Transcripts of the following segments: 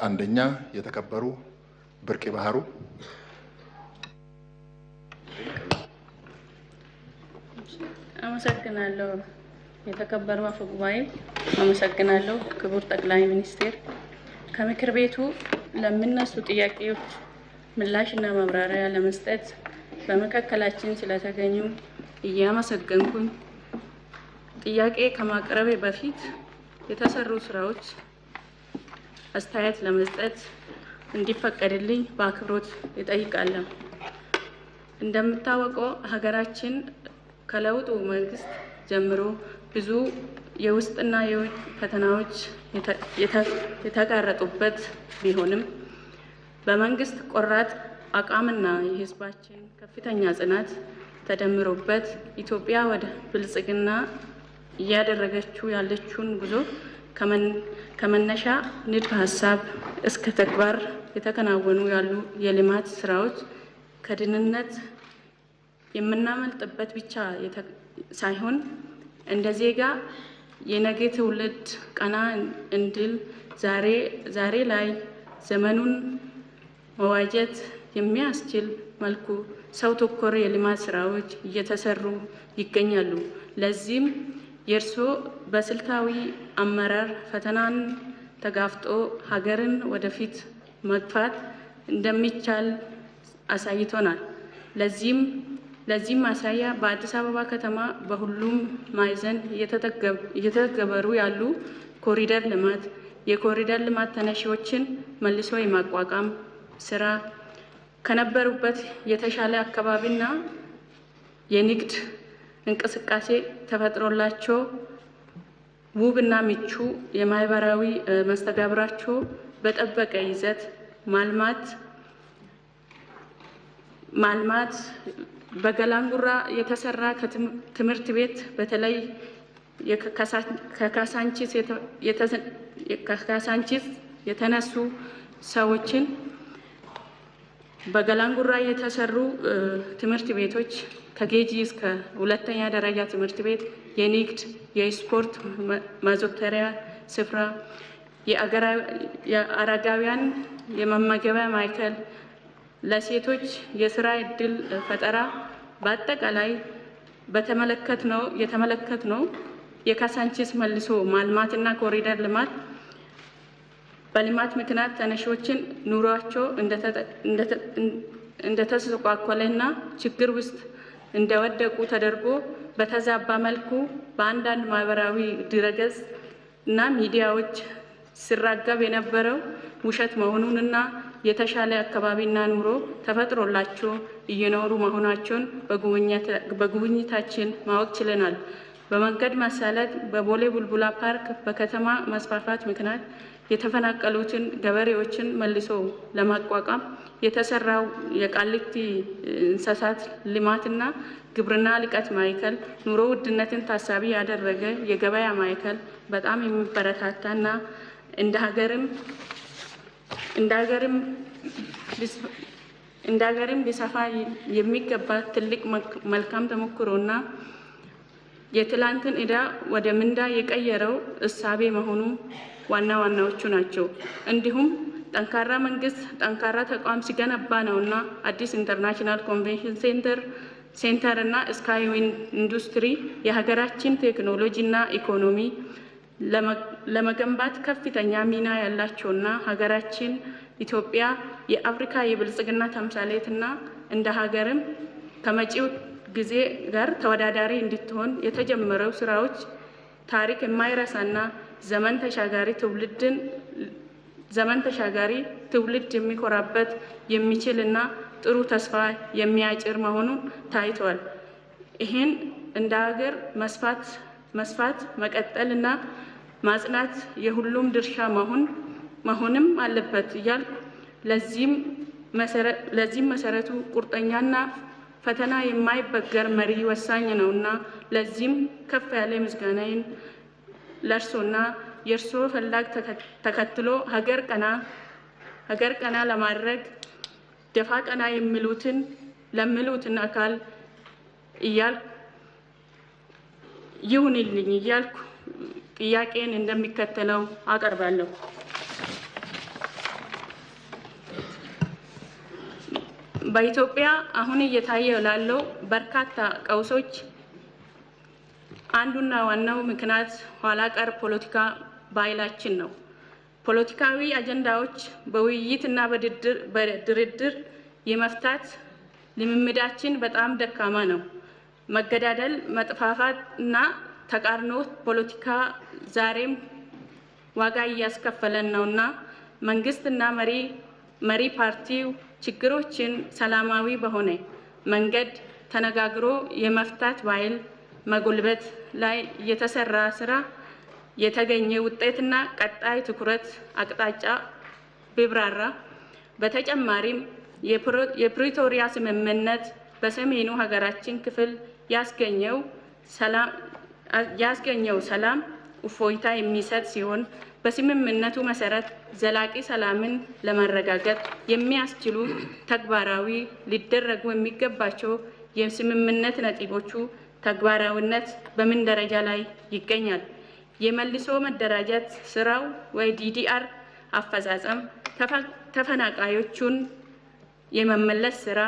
አንደኛ የተከበሩ ብርቄ ባህሩ፣ አመሰግናለሁ። የተከበሩ አፈ ጉባኤ፣ አመሰግናለሁ። ክቡር ጠቅላይ ሚኒስትር፣ ከምክር ቤቱ ለሚነሱ ጥያቄዎች ምላሽና ማብራሪያ ለመስጠት በመካከላችን ስለተገኙ እያመሰገንኩኝ ጥያቄ ከማቅረቤ በፊት የተሰሩ ስራዎች አስተያየት ለመስጠት እንዲፈቀድልኝ በአክብሮት እጠይቃለሁ። እንደምታወቀው ሀገራችን ከለውጡ መንግስት ጀምሮ ብዙ የውስጥና የውጭ ፈተናዎች የተጋረጡበት ቢሆንም በመንግስት ቆራጥ አቋምና የህዝባችን ከፍተኛ ጽናት ተደምሮበት ኢትዮጵያ ወደ ብልጽግና እያደረገችው ያለችውን ጉዞ ከመነሻ ንድፈ ሀሳብ እስከ ተግባር የተከናወኑ ያሉ የልማት ስራዎች ከድህነት የምናመልጥበት ብቻ ሳይሆን እንደ ዜጋ የነገ ትውልድ ቀና እንድል ዛሬ ላይ ዘመኑን መዋጀት የሚያስችል መልኩ ሰው ተኮር የልማት ስራዎች እየተሰሩ ይገኛሉ። ለዚህም የእርስዎ በስልታዊ አመራር ፈተናን ተጋፍጦ ሀገርን ወደፊት መግፋት እንደሚቻል አሳይቶናል። ለዚህም ማሳያ በአዲስ አበባ ከተማ በሁሉም ማዕዘን እየተተገበሩ ያሉ ኮሪደር ልማት፣ የኮሪደር ልማት ተነሺዎችን መልሶ የማቋቋም ስራ፣ ከነበሩበት የተሻለ አካባቢና የንግድ እንቅስቃሴ ተፈጥሮላቸው ውብና ምቹ የማህበራዊ መስተጋብራቸው በጠበቀ ይዘት ማልማት በገላንጉራ የተሰራ ትምህርት ቤት በተለይ ከካሳንቺስ የተነሱ ሰዎችን በገላንጉራ የተሰሩ ትምህርት ቤቶች ከኬጂ እስከ ሁለተኛ ደረጃ ትምህርት ቤት የንግድ የስፖርት ማዘውተሪያ ስፍራ፣ የአረጋውያን የመመገቢያ ማዕከል፣ ለሴቶች የስራ ዕድል ፈጠራ በአጠቃላይ የተመለከትነው የካሳንቺስ መልሶ ማልማትና ኮሪደር ልማት በልማት ምክንያት ተነሺዎችን ኑሯቸው እንደተስተጓጎለና ችግር ውስጥ እንደወደቁ ተደርጎ በተዛባ መልኩ በአንዳንድ ማህበራዊ ድረገጽ እና ሚዲያዎች ሲራገብ የነበረው ውሸት መሆኑንና የተሻለ አካባቢና ኑሮ ተፈጥሮላቸው እየኖሩ መሆናቸውን በጉብኝታችን ማወቅ ችለናል። በመንገድ መሳለጥ በቦሌ ቡልቡላ ፓርክ በከተማ መስፋፋት ምክንያት የተፈናቀሉትን ገበሬዎችን መልሶ ለማቋቋም የተሰራው የቃሊቲ እንስሳት ልማትና ግብርና ልቀት ማዕከል ኑሮ ውድነትን ታሳቢ ያደረገ የገበያ ማዕከል በጣም የሚበረታታና እንደ ሀገርም ሊሰፋ የሚገባ ትልቅ መልካም ተሞክሮና የትላንትን ዕዳ ወደ ምንዳ የቀየረው እሳቤ መሆኑ ዋናዎቹ ናቸው። እንዲሁም ጠንካራ መንግስት ጠንካራ ተቋም ሲገነባ ነውና አዲስ ኢንተርናሽናል ኮንቬንሽን ሴንተር እና ስካይዊን ኢንዱስትሪ የሀገራችን ቴክኖሎጂና ኢኮኖሚ ለመገንባት ከፍተኛ ሚና ያላቸውና ሀገራችን ኢትዮጵያ የአፍሪካ የብልጽግና ተምሳሌትና እንደ ሀገርም ከመጪው ጊዜ ጋር ተወዳዳሪ እንድትሆን የተጀመረው ስራዎች ታሪክ የማይረሳና ዘመን ተሻጋሪ ትውልድ የሚኮራበት የሚችልና ጥሩ ተስፋ የሚያጭር መሆኑን ታይቷል። ይህን እንደ ሀገር መስፋት መቀጠልና ማጽናት የሁሉም ድርሻ መሆንም አለበት እያልኩ ለዚህም መሰረቱ ቁርጠኛና ፈተና የማይበገር መሪ ወሳኝ ነውና ለዚህም ከፍ ያለ ምስጋናዬን ለእርሶና የእርሶ ፈላግ ተከትሎ ሀገር ቀና ለማድረግ ደፋ ቀና ለሚሉትን አካል እያልኩ ይሁንልኝ እያልኩ ጥያቄን እንደሚከተለው አቀርባለሁ። በኢትዮጵያ አሁን እየታየ ላለው በርካታ ቀውሶች አንዱና ዋናው ምክንያት ኋላ ቀር ፖለቲካ ባህላችን ነው። ፖለቲካዊ አጀንዳዎች በውይይትና በድርድር የመፍታት ልምምዳችን በጣም ደካማ ነው። መገዳደል፣ መጥፋፋት እና ተቃርኖ ፖለቲካ ዛሬም ዋጋ እያስከፈለን ነውና መንግስትና መሪ ፓርቲው ችግሮችን ሰላማዊ በሆነ መንገድ ተነጋግሮ የመፍታት ባህል መጎልበት ላይ የተሰራ ስራ የተገኘ ውጤትና ቀጣይ ትኩረት አቅጣጫ ቢብራራ። በተጨማሪም የፕሪቶሪያ ስምምነት በሰሜኑ ሀገራችን ክፍል ያስገኘው ሰላም እፎይታ የሚሰጥ ሲሆን በስምምነቱ መሰረት ዘላቂ ሰላምን ለማረጋገጥ የሚያስችሉ ተግባራዊ ሊደረጉ የሚገባቸው የስምምነት ነጥቦቹ ተግባራዊነት በምን ደረጃ ላይ ይገኛል? የመልሶ መደራጀት ስራው ወይ ዲዲአር አፈጻጸም፣ ተፈናቃዮቹን የመመለስ ስራ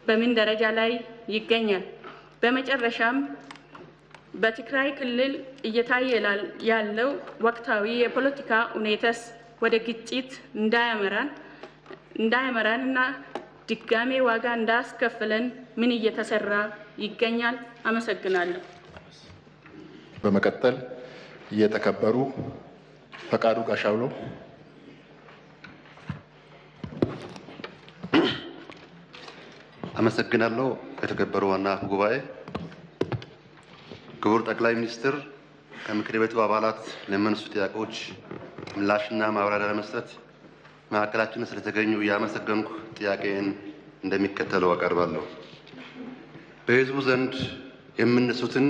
በምን ደረጃ ላይ ይገኛል? በመጨረሻም በትግራይ ክልል እየታየ ያለው ወቅታዊ የፖለቲካ ሁኔታስ ወደ ግጭት እንዳያመራን እና ድጋሜ ዋጋ እንዳያስከፍለን ምን እየተሰራ ይገኛል? አመሰግናለሁ። በመቀጠል የተከበሩ ፈቃዱ ጋሻውሎ። አመሰግናለሁ። የተከበሩ ዋና አፈ ጉባኤ፣ ክቡር ጠቅላይ ሚኒስትር፣ ከምክር ቤቱ አባላት ለሚነሱ ጥያቄዎች ምላሽና ማብራሪያ ለመስጠት መካከላችን ስለተገኙ እያመሰገንኩ ጥያቄን እንደሚከተለው አቀርባለሁ። በሕዝቡ ዘንድ የሚነሱትን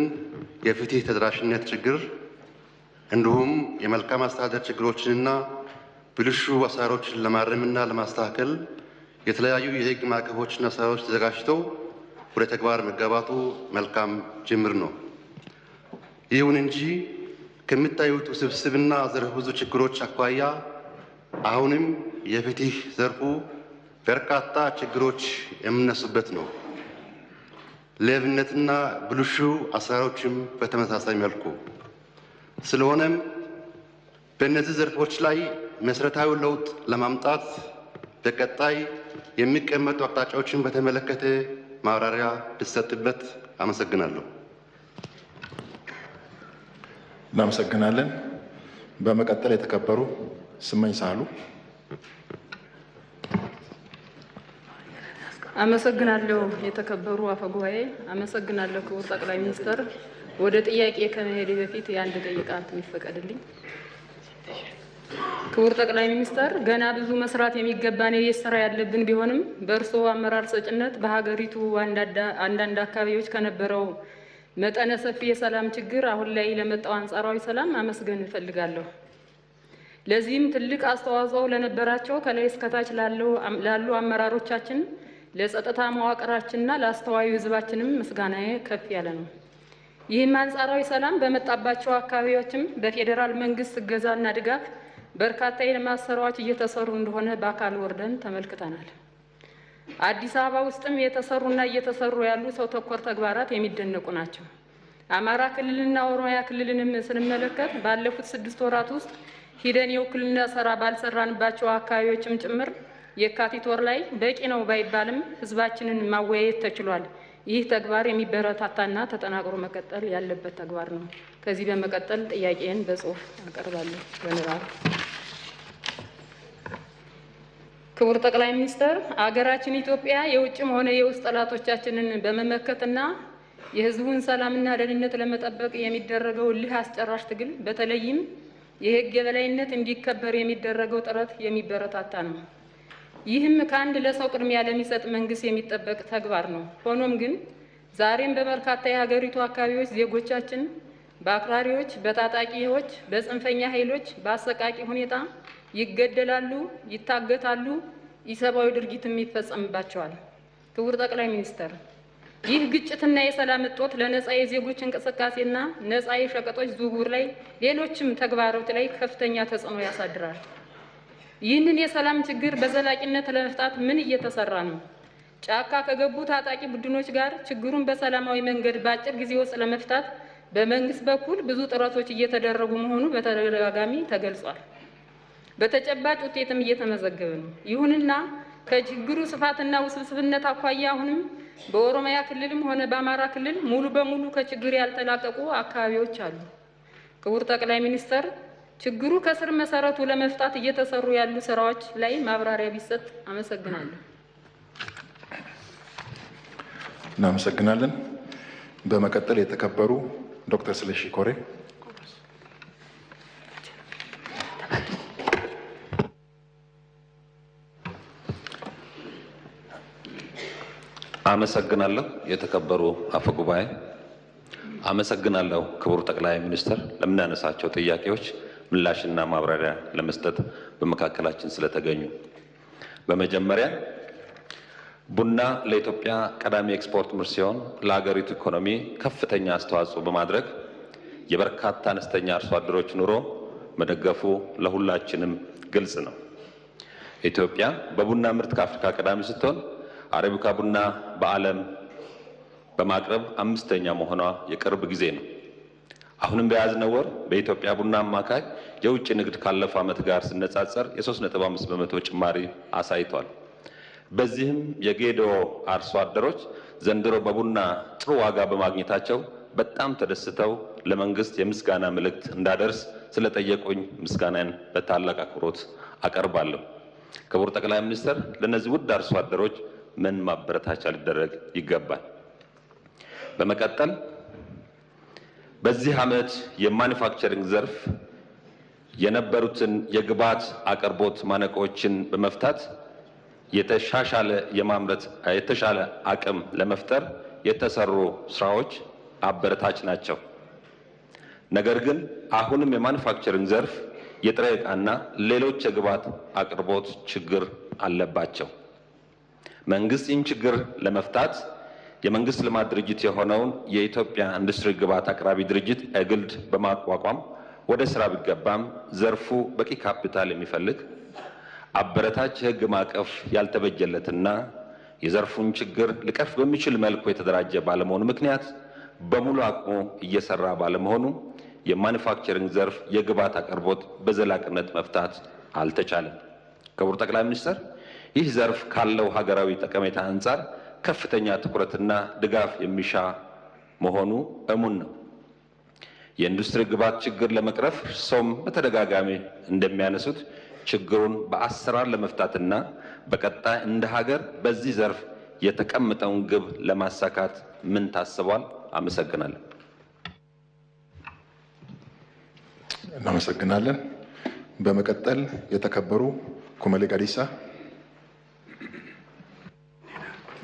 የፍትህ ተደራሽነት ችግር እንዲሁም የመልካም አስተዳደር ችግሮችንና ብልሹ አሰራሮችን ለማረምና ለማስተካከል የተለያዩ የሕግ ማዕቀፎችና ስራዎች ተዘጋጅተው ወደ ተግባር መገባቱ መልካም ጅምር ነው። ይሁን እንጂ ከሚታዩት ውስብስብና ዘርፈ ብዙ ችግሮች አኳያ አሁንም የፍትህ ዘርፉ በርካታ ችግሮች የሚነሱበት ነው። ሌብነትና ብልሹ አሰራሮችም በተመሳሳይ መልኩ። ስለሆነም በእነዚህ ዘርፎች ላይ መሰረታዊ ለውጥ ለማምጣት በቀጣይ የሚቀመጡ አቅጣጫዎችን በተመለከተ ማብራሪያ ሊሰጥበት አመሰግናለሁ። እናመሰግናለን። በመቀጠል የተከበሩ ስመኝ ሳህሉ። አመሰግናለሁ። የተከበሩ አፈ ጉባኤ፣ አመሰግናለሁ። ክቡር ጠቅላይ ሚኒስትር፣ ወደ ጥያቄ ከመሄድ በፊት የአንድ ደቂቃ ይፈቀድልኝ። ክቡር ጠቅላይ ሚኒስትር፣ ገና ብዙ መስራት የሚገባን የቤት ስራ ያለብን ቢሆንም በእርስዎ አመራር ሰጭነት በሀገሪቱ አንዳንድ አካባቢዎች ከነበረው መጠነ ሰፊ የሰላም ችግር አሁን ላይ ለመጣው አንጻራዊ ሰላም አመስገን እፈልጋለሁ። ለዚህም ትልቅ አስተዋጽኦ ለነበራቸው ከላይ እስከታች ላሉ አመራሮቻችን፣ ለጸጥታ መዋቅራችንና ለአስተዋዩ ሕዝባችንም ምስጋናዬ ከፍ ያለ ነው። ይህም አንጻራዊ ሰላም በመጣባቸው አካባቢዎችም በፌዴራል መንግስት እገዛና ድጋፍ በርካታ የልማት ስራዎች እየተሰሩ እንደሆነ በአካል ወርደን ተመልክተናል። አዲስ አበባ ውስጥም የተሰሩና እየተሰሩ ያሉ ሰው ተኮር ተግባራት የሚደነቁ ናቸው። አማራ ክልልና ኦሮሚያ ክልልንም ስንመለከት ባለፉት 6 ወራት ውስጥ ሂደን የውክልና ስራ ባልሰራንባቸው አካባቢዎችም ጭምር የካቲት ወር ላይ በቂ ነው ባይባልም ህዝባችንን ማወያየት ተችሏል። ይህ ተግባር የሚበረታታና ተጠናክሮ መቀጠል ያለበት ተግባር ነው። ከዚህ በመቀጠል ጥያቄን በጽሁፍ አቀርባለሁ በንባብ። ክቡር ጠቅላይ ሚኒስትር፣ አገራችን ኢትዮጵያ የውጭም ሆነ የውስጥ ጠላቶቻችንን በመመከትና የህዝቡን ሰላምና ደህንነት ለመጠበቅ የሚደረገው እልህ አስጨራሽ ትግል በተለይም የህግ የበላይነት እንዲከበር የሚደረገው ጥረት የሚበረታታ ነው። ይህም ከአንድ ለሰው ቅድሚያ ለሚሰጥ መንግስት የሚጠበቅ ተግባር ነው። ሆኖም ግን ዛሬም በበርካታ የሀገሪቱ አካባቢዎች ዜጎቻችን በአክራሪዎች፣ በታጣቂዎች፣ በጽንፈኛ ኃይሎች በአሰቃቂ ሁኔታ ይገደላሉ፣ ይታገታሉ፣ ኢሰብአዊ ድርጊትም ይፈጸምባቸዋል። ክቡር ጠቅላይ ሚኒስትር፣ ይህ ግጭትና የሰላም እጦት ለነጻ የዜጎች እንቅስቃሴና ነጻ የሸቀጦች ዝውውር ላይ ሌሎችም ተግባሮች ላይ ከፍተኛ ተጽዕኖ ያሳድራል። ይህንን የሰላም ችግር በዘላቂነት ለመፍታት ምን እየተሰራ ነው? ጫካ ከገቡ ታጣቂ ቡድኖች ጋር ችግሩን በሰላማዊ መንገድ በአጭር ጊዜ ውስጥ ለመፍታት በመንግስት በኩል ብዙ ጥረቶች እየተደረጉ መሆኑ በተደጋጋሚ ተገልጿል። በተጨባጭ ውጤትም እየተመዘገበ ነው። ይሁንና ከችግሩ ስፋትና ውስብስብነት አኳያ አሁንም በኦሮሚያ ክልልም ሆነ በአማራ ክልል ሙሉ በሙሉ ከችግር ያልተላቀቁ አካባቢዎች አሉ። ክቡር ጠቅላይ ሚኒስትር፣ ችግሩ ከስር መሰረቱ ለመፍታት እየተሰሩ ያሉ ስራዎች ላይ ማብራሪያ ቢሰጥ አመሰግናለሁ። እናመሰግናለን። በመቀጠል የተከበሩ ዶክተር ስለሺ ኮሬ። አመሰግናለሁ። የተከበሩ አፈ ጉባኤ፣ አመሰግናለሁ ክቡር ጠቅላይ ሚኒስትር ለምናነሳቸው ጥያቄዎች ምላሽና ማብራሪያ ለመስጠት በመካከላችን ስለተገኙ። በመጀመሪያ ቡና ለኢትዮጵያ ቀዳሚ ኤክስፖርት ምርት ሲሆን ለሀገሪቱ ኢኮኖሚ ከፍተኛ አስተዋጽኦ በማድረግ የበርካታ አነስተኛ አርሶ አደሮች ኑሮ መደገፉ ለሁላችንም ግልጽ ነው። ኢትዮጵያ በቡና ምርት ከአፍሪካ ቀዳሚ ስትሆን አረቢካ ቡና በዓለም በማቅረብ 5ኛ መሆኗ የቅርብ ጊዜ ነው። አሁንም በያዝነው ወር በኢትዮጵያ ቡና አማካይ የውጭ ንግድ ካለፈው ዓመት ጋር ሲነጻጸር የ3.5 በመቶ ጭማሪ አሳይቷል። በዚህም የጌዶ አርሶ አደሮች ዘንድሮ በቡና ጥሩ ዋጋ በማግኘታቸው በጣም ተደስተው ለመንግስት የምስጋና መልእክት እንዳደርስ ስለጠየቁኝ ምስጋናን በታላቅ አክብሮት አቀርባለሁ። ክቡር ጠቅላይ ሚኒስትር፣ ለነዚህ ውድ አርሶ አደሮች ምን ማበረታቻ ሊደረግ ይገባል? በመቀጠል በዚህ ዓመት የማኑፋክቸሪንግ ዘርፍ የነበሩትን የግብዓት አቅርቦት ማነቆችን በመፍታት የተሻለ አቅም ለመፍጠር የተሰሩ ስራዎች አበረታች ናቸው። ነገር ግን አሁንም የማኑፋክቸሪንግ ዘርፍ የጥሬ ዕቃና ሌሎች የግብዓት አቅርቦት ችግር አለባቸው። መንግስት ይህን ችግር ለመፍታት የመንግስት ልማት ድርጅት የሆነውን የኢትዮጵያ ኢንዱስትሪ ግብዓት አቅራቢ ድርጅት ኤግልድ በማቋቋም ወደ ስራ ቢገባም ዘርፉ በቂ ካፒታል የሚፈልግ አበረታች የህግ ማዕቀፍ ያልተበጀለትና የዘርፉን ችግር ሊቀርፍ በሚችል መልኩ የተደራጀ ባለመሆኑ ምክንያት በሙሉ አቅሙ እየሰራ ባለመሆኑ የማኑፋክቸሪንግ ዘርፍ የግብዓት አቅርቦት በዘላቂነት መፍታት አልተቻለም። ክቡር ጠቅላይ ሚኒስትር፣ ይህ ዘርፍ ካለው ሀገራዊ ጠቀሜታ አንጻር ከፍተኛ ትኩረትና ድጋፍ የሚሻ መሆኑ እሙን ነው። የኢንዱስትሪ ግብዓት ችግር ለመቅረፍ እርሶም በተደጋጋሚ እንደሚያነሱት ችግሩን በአሰራር ለመፍታትና በቀጣይ እንደ ሀገር በዚህ ዘርፍ የተቀመጠውን ግብ ለማሳካት ምን ታስቧል? አመሰግናለሁ። እናመሰግናለን። በመቀጠል የተከበሩ ኩመሌ ጋዲሳ።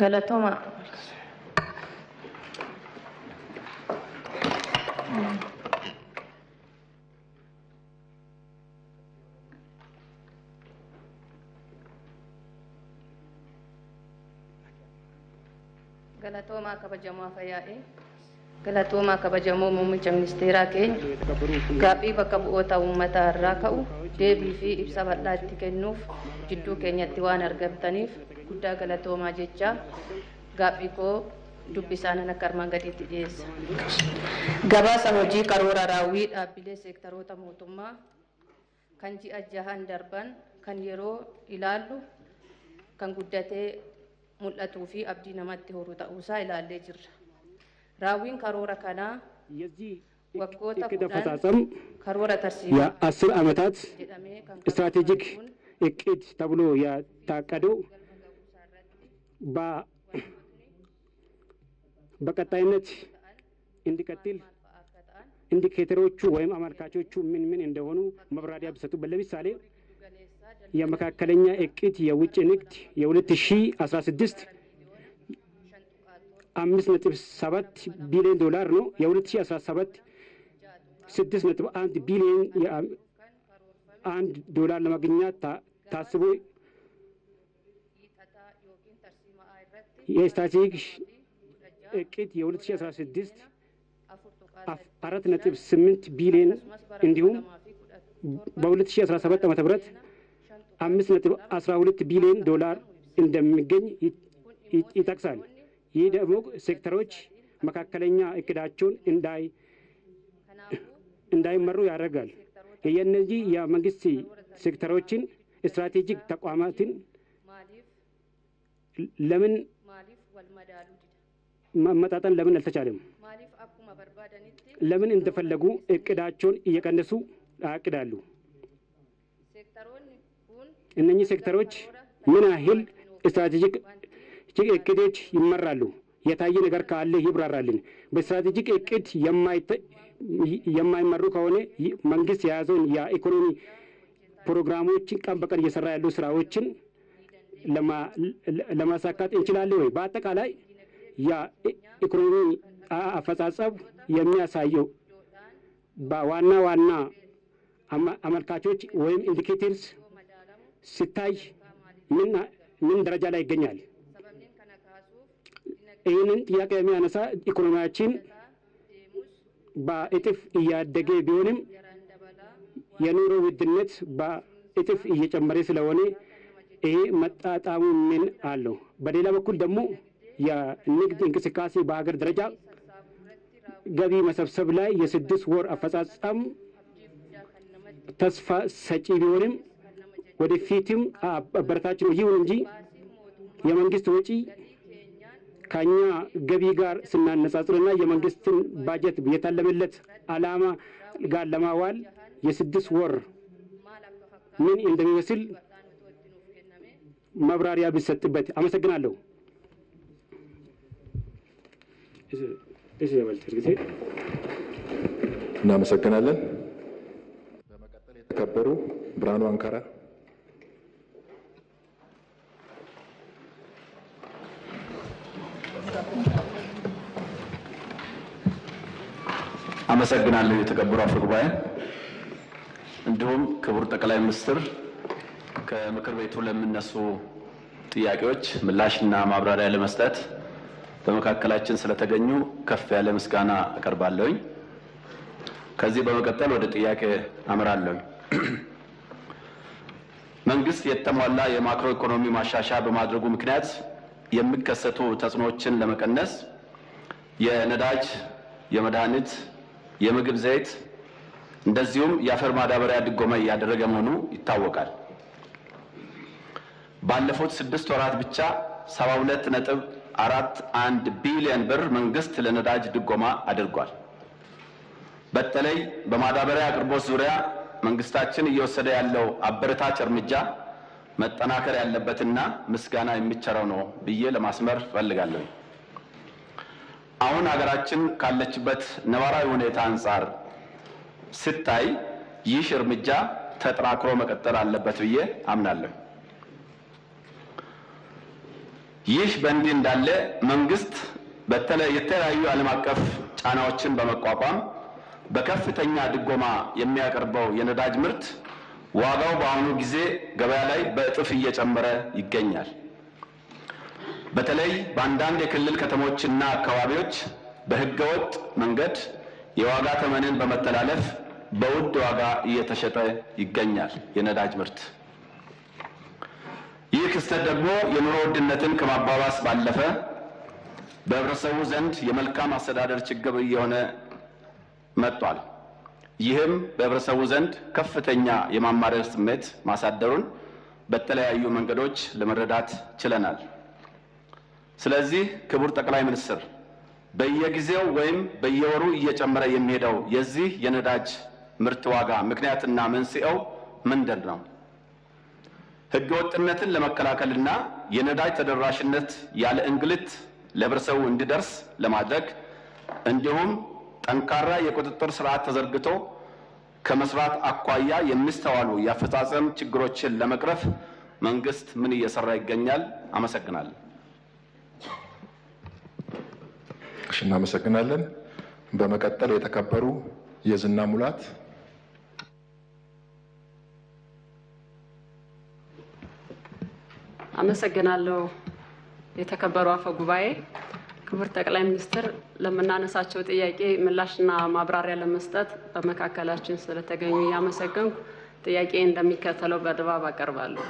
ገለቶማ Galatooma kabajamoo fayyaa'ee galatooma kabajamoo muummicha ministeeraa keenya gaaffii bakka bu'oota uummataa irraa ka'u deebii fi ibsa bal'aa itti kennuuf jidduu keenyatti waan argamtaniif guddaa galatoomaa jecha gaaffii koo dubbisaan akka armaan gadiitti dhiyeessa. Gabaasa hojii karoora raawwii dhaabbilee seektaroota mootummaa kan ji'a 6 darban kan yeroo ilaallu kan guddatee mul'atuu fi abdii namatti horu ta'uusaa ilaallee jirra. Raawwiin karoora kanaa waggoota kudhan karoora tarsiimaa የ10 ዓመታት ስትራቴጂክ እቅድ ተብሎ የታቀደው በቀጣይነት እንዲቀጥል ኢንዲኬተሮቹ ወይም አመልካቾቹ ምን እንደሆኑ መብራሪያ ቢሰጡበት። ለምሳሌ የመካከለኛ እቅድ የውጭ ንግድ የ2016 $5.7 ቢሊዮን ነው። የ2017 $6.1 ቢሊዮን $1 ለማግኘት ታስቦ የስትራቴጂክ እቅድ የ2016 $4.8 ቢሊዮን እንዲሁም በ2017 ዓ.ም $5.12 ቢሊዮን እንደሚገኝ ይጠቅሳል። ይህ ደግሞ ሴክተሮች መካከለኛ እቅዳቸውን እንዳይመሩ ያደርጋል። የእነዚህ የመንግስት ሴክተሮችን ስትራቴጂክ ተቋማትን ለምን መመጣጠን ለምን አልተቻለም? ለምን እንደፈለጉ እቅዳቸውን እየቀነሱ ያቅዳሉ? እነኚህ ሴክተሮች ምን ያህል ስትራቴጂክ እቅዶች ይመራሉ? የታየ ነገር ካለ ይብራራልን። በስትራቴጂክ እቅድ የማይመሩ ከሆነ መንግስት የያዘውን የኢኮኖሚ ፕሮግራሞችን ቀን በቀን እየሰራ ያሉ ስራዎችን ለማሳካት እንችላለን ወይ? በአጠቃላይ የኢኮኖሚ አፈጻጸም የሚያሳየው በዋና ዋና አመልካቾች ወይም ኢንዲኬተርስ ሲታይ ምን ደረጃ ላይ ይገኛል? ይህንን ጥያቄ የሚያነሳ ኢኮኖሚያችን በእጥፍ እያደገ ቢሆንም የኑሮ ውድነት በእጥፍ እየጨመረ ስለሆነ ይሄ መጣጣሙ ምን አለው? በሌላ በኩል ደግሞ የንግድ እንቅስቃሴ በሀገር ደረጃ ገቢ መሰብሰብ ላይ የ6 ወር አፈጻጸም ተስፋ ሰጪ ቢሆንም ወደፊትም አበረታች ነው። ይሁን እንጂ የመንግስት ወጪ ከኛ ገቢ ጋር ስናነጻጽርና የመንግስትን ባጀት የታለመለት ዓላማ ጋር ለማዋል የ6 ወር ምን እንደሚመስል መብራሪያ ቢሰጥበት። አመሰግናለሁ። እናመሰግናለን። በመቀጠል የተከበሩ ብርሃኑ አንካራ። አመሰግናለሁ። የተከበሩ አፈ ጉባኤ፣ እንዲሁም ክቡር ጠቅላይ ሚኒስትር ከምክር ቤቱ ለሚነሱ ጥያቄዎች ምላሽና ማብራሪያ ለመስጠት በመካከላችን ስለተገኙ ከፍ ያለ ምስጋና አቀርባለሁኝ። ከዚህ በመቀጠል ወደ ጥያቄ አመራለሁኝ። መንግስት የተሟላ የማክሮ ኢኮኖሚ ማሻሻያ በማድረጉ ምክንያት የሚከሰቱ ተጽዕኖዎችን ለመቀነስ የነዳጅ፣ የመድኃኒት፣ የምግብ ዘይት እንደዚሁም የአፈር ማዳበሪያ ድጎማ እያደረገ መሆኑ ይታወቃል። ባለፉት 6 ወራት ብቻ 72.41 ቢሊዮን ብር መንግስት ለነዳጅ ድጎማ አድርጓል። በተለይ በማዳበሪያ አቅርቦት ዙሪያ መንግስታችን እየወሰደ ያለው አበረታች እርምጃ መጠናከር ያለበትና ምስጋና የሚቸረው ነው ብዬ ለማስመር ፈልጋለሁ። አሁን ሀገራችን ካለችበት ነባራዊ ሁኔታ አንጻር ስታይ ይህ እርምጃ ተጠናክሮ መቀጠል አለበት ብዬ አምናለሁ። ይህ በእንዲህ እንዳለ መንግስት የተለያዩ ዓለም አቀፍ ጫናዎችን በመቋቋም በከፍተኛ ድጎማ የሚያቀርበው የነዳጅ ምርት ዋጋው በአሁኑ ጊዜ ገበያ ላይ በእጥፍ እየጨመረ ይገኛል። በተለይ በአንዳንድ የክልል ከተሞችና አካባቢዎች በህገወጥ መንገድ የዋጋ ተመንን በመተላለፍ በውድ ዋጋ እየተሸጠ ይገኛል የነዳጅ ምርት። ይህ ክስተት ደግሞ የኑሮ ውድነትን ከማባባስ ባለፈ በህብረተሰቡ ዘንድ የመልካም አስተዳደር ችግር እየሆነ መጥቷል። ይህም በህብረተሰቡ ዘንድ ከፍተኛ የማማረር ስሜት ማሳደሩን በተለያዩ መንገዶች ለመረዳት ችለናል። ስለዚህ ክቡር ጠቅላይ ሚኒስትር፣ በየጊዜው ወይም በየወሩ እየጨመረ የሚሄደው የዚህ የነዳጅ ምርት ዋጋ ምክንያትና መንስኤው ምንድን ነው? ህገወጥነትን ለመከላከልና የነዳጅ ተደራሽነት ያለ እንግልት ለህብረተሰቡ እንዲደርስ ለማድረግ እንዲሁም ጠንካራ የቁጥጥር ስርዓት ተዘርግቶ ከመስራት አኳያ የሚስተዋሉ የአፈጻጸም ችግሮችን ለመቅረፍ መንግስት ምን እየሰራ ይገኛል? አመሰግናለሁ። እናመሰግናለን። በመቀጠል የተከበሩ የዝና ሙላት። አመሰግናለሁ። የተከበሩ አፈ ጉባኤ፣ ክቡር ጠቅላይ ሚኒስትር፣ ለምናነሳቸው ጥያቄ ምላሽና ማብራሪያ ለመስጠት በመካከላችን ስለተገኙ ያመሰገንኩ ጥያቄ እንደሚከተለው በድባብ አቀርባለሁ።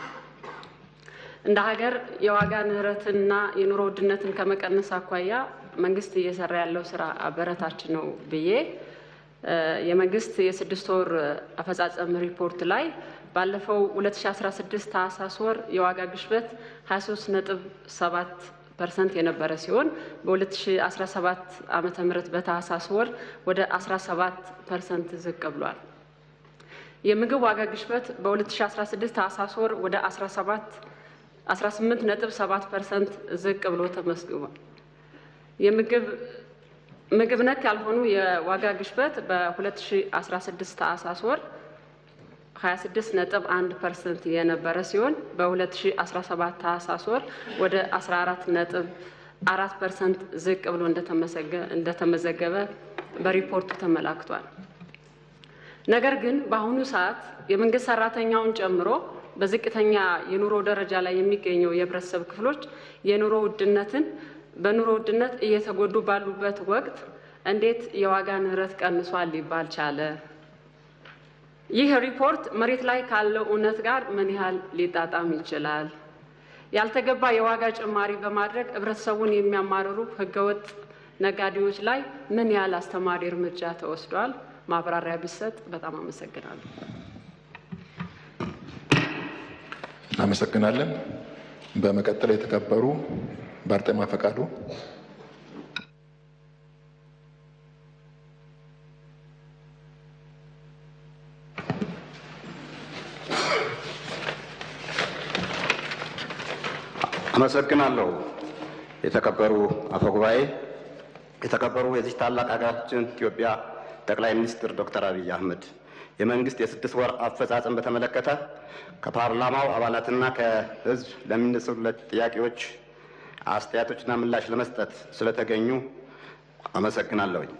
እንደ ሀገር የዋጋ ንረትና የኑሮ ውድነትን ከመቀነስ አኳያ መንግስት እየሰራ ያለው ስራ አበረታች ነው ብዬ የመንግስት የ6 ወር አፈጻጸም ሪፖርት ላይ ባለፈው 2016 ታህሳስ ወር የዋጋ ግሽበት 23.7% የነበረ ሲሆን በ2017 ዓመተ ምህረት በታህሳስ ወር ወደ 17% ዝቅ ብሏል። የምግብ ዋጋ ግሽበት በ2016 ታህሳስ ወር ወደ 18.7% ዝቅ ብሎ ተመዝግቧል። ምግብ ነክ ያልሆኑ የዋጋ ግሽበት በ2016 ታህሳስ ወር 26.1% የነበረ ሲሆን በ2017 ታህሳስ ወር ወደ 14.4% ዝቅ ብሎ እንደተመዘገበ በሪፖርቱ ተመላክቷል። ነገር ግን በአሁኑ ሰዓት የመንግስት ሰራተኛውን ጨምሮ በዝቅተኛ የኑሮ ደረጃ ላይ የሚገኙ የህብረተሰብ ክፍሎች በኑሮ ውድነት እየተጎዱ ባሉበት ወቅት እንዴት የዋጋ ንረት ቀንሷል ሊባል ቻለ? ይህ ሪፖርት መሬት ላይ ካለው እውነት ጋር ምን ያህል ሊጣጣም ይችላል? ያልተገባ የዋጋ ጭማሪ በማድረግ ህብረተሰቡን የሚያማርሩ ህገወጥ ነጋዴዎች ላይ ምን ያህል አስተማሪ እርምጃ ተወስዷል? ማብራሪያ ቢሰጥ በጣም አመሰግናለሁ። አመሰግናለን። በመቀጠል የተከበሩ ባርጤማ ፈቃዱ። አመሰግናለሁ። የተከበሩ አፈጉባኤ፣ የተከበሩ የዚህ ታላቅ ሀገራችን ኢትዮጵያ ጠቅላይ ሚኒስትር ዶክተር አብይ አህመድ የመንግስት የ6 ወር አፈጻጸም በተመለከተ ከፓርላማው አባላትና ከህዝብ ለሚነሱለት ጥያቄዎች አስተያየቶችና ምላሽ ለመስጠት ስለተገኙ አመሰግናለሁኝ።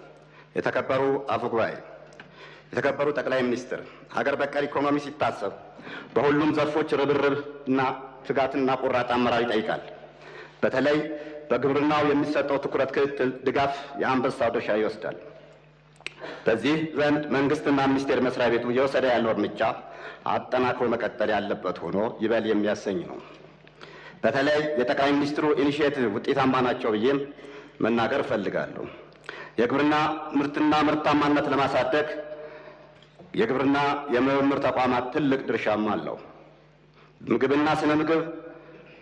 የተከበሩ አፈጉባኤ፣ የተከበሩ ጠቅላይ ሚኒስትር፣ ሀገር በቀል ኢኮኖሚ ሲታሰብ በሁሉም ዘርፎች ርብርብና ትጋትና ቆራጥ አመራር ይጠይቃል። በተለይ በግብርናው የሚሰጠው ትኩረት፣ ክትትል፣ ድጋፍ የአንበሳው ድርሻ ይወስዳል። በዚህ ዘንድ መንግስትና ሚኒስቴር መስሪያ ቤቱ እየወሰደ ያለው እርምጃ አጠናክሮ መቀጠል ያለበት ሆኖ ይበል የሚያሰኝ ነው። በተለይ የጠቅላይ ሚኒስትሩ ኢኒሺዬቲቭ ውጤታማ ናቸው ብዬም መናገር እፈልጋለሁ። የግብርና ምርትና ምርታማነት ለማሳደግ የግብርና የምርምር ተቋማት ትልቅ ድርሻም አለው። ምግብና ስነ ምግብ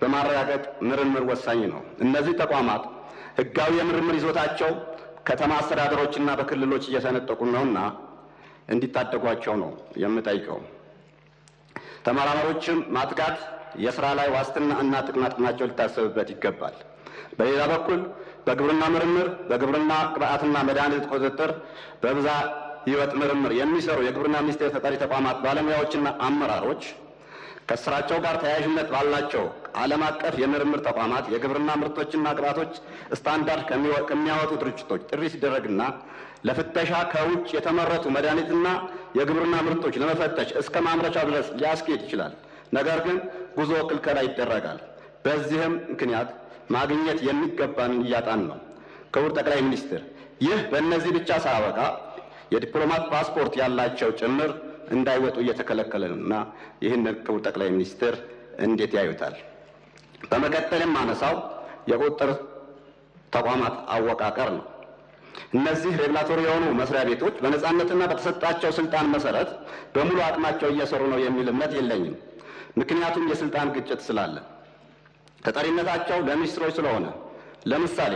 በማረጋገጥ ምርምር ወሳኝ ነው። እነዚህ ተቋማት ህጋዊ የምርምር ይዞታቸው ከተማ አስተዳደሮችና በክልሎች እየተነጠቁ ነውና እንዲታደጓቸው ነው የምጠይቀው። ተመራማሪዎችም ማትጋት፣ የስራ ላይ ዋስትና እና ጥቅማጥቅማቸው ሊታሰብበት ይገባል። በሌላ በኩል በግብርና ምርምር፣ በግብርና ግብዓትና መድኃኒት ቁጥጥር፣ በብዝሃ ህይወት ምርምር የሚሰሩ የግብርና ሚኒስቴር ተጠሪ ተቋማት ባለሙያዎችና አመራሮች ከስራቸው ጋር ተያያዥነት ባላቸው ዓለም አቀፍ የምርምር ተቋማት የግብርና ምርቶችና ግብዓቶች ስታንዳርድ ከሚያወጡ ድርጅቶች ጥሪ ሲደረግና ለፍተሻ ከውጭ የተመረቱ መድኃኒትና የግብርና ምርቶች ለመፈተሽ እስከ ማምረቻው ድረስ ሊያስኬድ ይችላል። ነገር ግን ጉዞ ክልከላ ይደረጋል። በዚህም ምክንያት ማግኘት የሚገባን እያጣን ነው። ክቡር ጠቅላይ ሚኒስትር፣ ይህ በእነዚህ ብቻ ሳያበቃ የዲፕሎማት ፓስፖርት ያላቸው ጭምር እንዳይወጡ እየተከለከለና ይህንን ክቡር ጠቅላይ ሚኒስትር እንዴት ያዩታል? በመቀጠልም አነሳው የቁጥጥር ተቋማት አወቃቀር ነው። እነዚህ ሬጉላቶሪ የሆኑ መስሪያ ቤቶች በነጻነትና በተሰጣቸው ስልጣን መሰረት በሙሉ አቅማቸው እየሰሩ ነው የሚል እምነት የለኝም። ምክንያቱም የስልጣን ግጭት ስላለ ተጠሪነታቸው ለሚኒስትሮች ስለሆነ፣ ለምሳሌ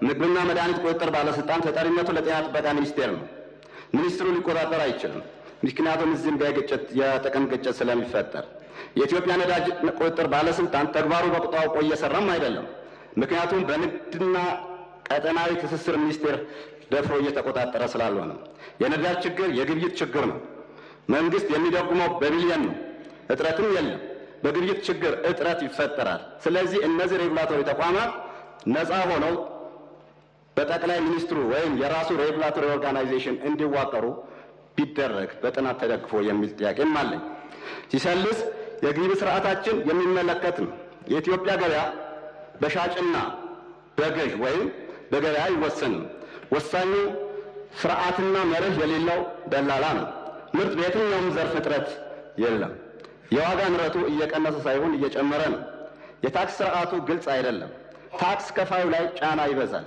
ምግብና መድኃኒት ቁጥጥር ባለስልጣን ተጠሪነቱ ለጤና ጥበቃ ሚኒስቴር ነው። ሚኒስትሩ ሊቆጣጠር አይችልም። ምክንያቱም እዚህም የጥቅም ግጭት ስለሚፈጠር። የኢትዮጵያ ነዳጅ ቁጥጥር ባለስልጣን ተግባሩ በቁጣው እየሰራም አይደለም። ምክንያቱም በንግድና ቀጠናዊ ትስስር ሚኒስቴር ደፍሮ እየተቆጣጠረ ስላልሆነ። የነዳጅ ችግር የግብይት ችግር ነው። መንግስት የሚደጉመው በቢሊየን ነው። እጥረትም የለም። በግብይት ችግር እጥረት ይፈጠራል። ስለዚህ እነዚህ ሬጉላቶሪ ተቋማት ነፃ ሆነው በጠቅላይ ሚኒስትሩ ወይም የራሱ ሬጉላቶሪ ኦርጋናይዜሽን እንዲዋቀሩ ቢደረግ በጥናት ተደግፎ የሚል ጥያቄም አለኝ። ሲሰልስ የግብይት ስርዓታችን የሚመለከት ነው። የኢትዮጵያ ገበያ በሻጭና በገዥ ወይም በገበያ አይወሰንም። ወሳኙ ስርዓትና መርህ የሌለው ደላላ ነው። ምርት በየትኛውም ዘርፍ እጥረት የለም። የዋጋ ንረቱ እየቀነሰ ሳይሆን እየጨመረ ነው። የታክስ ስርዓቱ ግልጽ አይደለም። ታክስ ከፋዩ ላይ ጫና ይበዛል።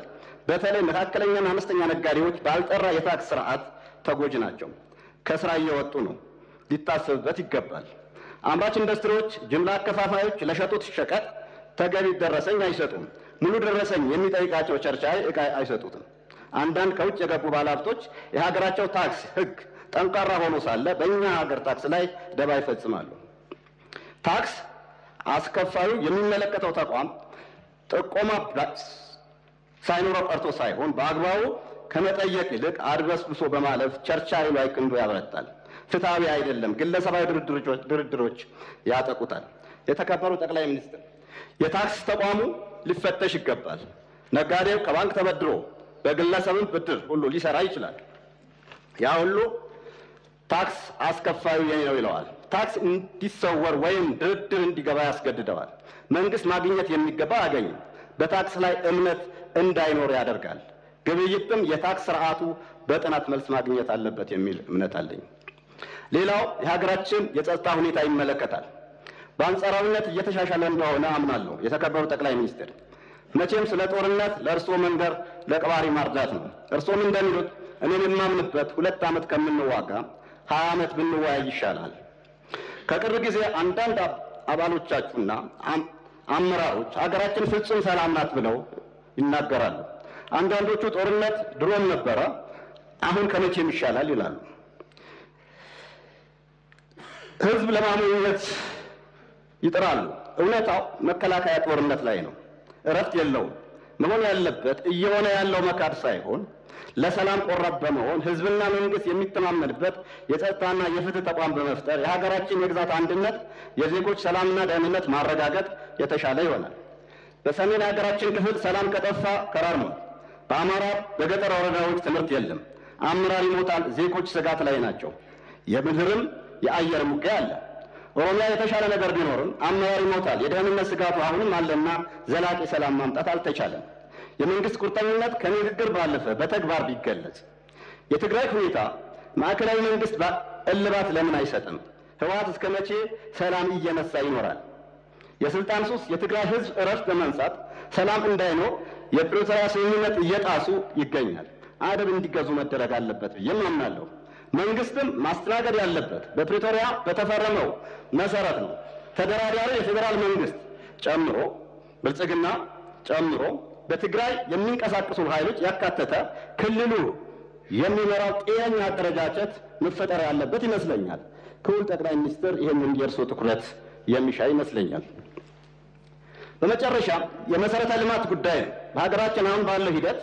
በተለይ መካከለኛና አነስተኛ ነጋዴዎች ባልጠራ የታክስ ስርዓት ተጎጂ ናቸው። ከስራ እየወጡ ነው። ሊታሰብበት ይገባል። አምራች ኢንዱስትሪዎች፣ ጅምላ አከፋፋዮች ለሸጡት ሸቀጥ ተገቢ ደረሰኝ አይሰጡም። ሙሉ ደረሰኝ የሚጠይቃቸው ቸርቻሪ ዕቃ አይሰጡትም። አንዳንድ ከውጭ የገቡ ባለሀብቶች የሀገራቸው ታክስ ሕግ ጠንካራ ሆኖ ሳለ በእኛ ሀገር ታክስ ላይ ደባ ይፈጽማሉ። ታክስ አስከፋዩ የሚመለከተው ተቋም ጥቆማ ሳይኖረው ቀርቶ ሳይሆን በአግባቡ ከመጠየቅ ይልቅ አድበስብሶ በማለፍ ቸርቻሪ ላይ ክንዱ ያበረታል። ፍትሐዊ አይደለም። ግለሰባዊ ድርድሮች ያጠቁታል። የተከበሩ ጠቅላይ ሚኒስትር፣ የታክስ ተቋሙ ሊፈተሽ ይገባል። ነጋዴው ከባንክ ተበድሮ በግለሰብም ብድር ሁሉ ሊሰራ ይችላል። ያ ሁሉ ታክስ አስከፋዩ የኔ ነው ይለዋል። ታክስ እንዲሰወር ወይም ድርድር እንዲገባ ያስገድደዋል። መንግስት ማግኘት የሚገባ አያገኝም። በታክስ ላይ እምነት እንዳይኖር ያደርጋል። ግብይትም የታክስ ስርዓቱ በጥናት መልስ ማግኘት አለበት የሚል እምነት አለኝ። ሌላው የሀገራችን የጸጥታ ሁኔታ ይመለከታል። በአንጻራዊነት እየተሻሻለ እንደሆነ አምናለሁ። የተከበሩ ጠቅላይ ሚኒስትር፣ መቼም ስለ ጦርነት ለእርስዎ መንገር ለቀባሪ ማርዳት ነው። እርስዎም እንደሚሉት እኔን የማምንበት 2 ዓመት ከምንዋጋ 20 ዓመት ብንወያይ ይሻላል። ከቅርብ ጊዜ አንዳንድ አባሎቻችሁና አመራሮች ሀገራችን ፍጹም ሰላም ናት ብለው ይናገራሉ። አንዳንዶቹ ጦርነት ድሮም ነበረ፣ አሁን ከመቼም ይሻላል ይላሉ። ህዝብ ለማሞኘት ይጥራሉ። እውነታው መከላከያ ጦርነት ላይ ነው። እረፍት የለውም። መሆን ያለበት እየሆነ ያለው መካድ ሳይሆን ለሰላም ቆራጥ በመሆን ህዝብና መንግስት የሚተማመንበት የጸጥታና የፍትህ ተቋም በመፍጠር የሀገራችን የግዛት አንድነት፣ የዜጎች ሰላምና ደህንነት ማረጋገጥ የተሻለ ይሆናል። በሰሜን የሀገራችን ክፍል ሰላም ከጠፋ ከራርሟል። በአማራ በገጠር ወረዳዎች ትምህርት የለም። አመራር ይሞታል። ዜጎች ስጋት ላይ ናቸው። የምድርም የአየር ውጊያ አለ። ኦሮሚያ የተሻለ ነገር ቢኖርም አመራር ይሞታል። የደህንነት ስጋቱ አሁንም አለና ዘላቂ ሰላም ማምጣት አልተቻለም። የመንግስት ቁርጠኝነት ከንግግር ባለፈ በተግባር ቢገለጽ። የትግራይ ሁኔታ ማዕከላዊ መንግስት እልባት ለምን አይሰጥም? ህወሓት እስከ መቼ ሰላም እየነሳ ይኖራል? የስልጣን ሱስ የትግራይ ህዝብ እረፍት በመንሳት ሰላም እንዳይኖር የፕሪቶሪያ ስምምነት እየጣሱ ይገኛል። አደብ እንዲገዙ መደረግ አለበት ብዬም አምናለሁ። መንግስትም ማስተናገድ ያለበት በፕሪቶሪያ በተፈረመው መሰረት ነው። ተደራዳሪ የፌዴራል መንግስት ጨምሮ ብልጽግና ጨምሮ በትግራይ የሚንቀሳቀሱ ኃይሎች ያካተተ ክልሉ የሚመራው ጤነኛ አደረጃጀት መፈጠር ያለበት ይመስለኛል። ክቡር ጠቅላይ ሚኒስትር ይህንን የእርስዎ ትኩረት የሚሻ ይመስለኛል። በመጨረሻ የመሰረተ ልማት ጉዳይ ነው። በሀገራችን አሁን ባለው ሂደት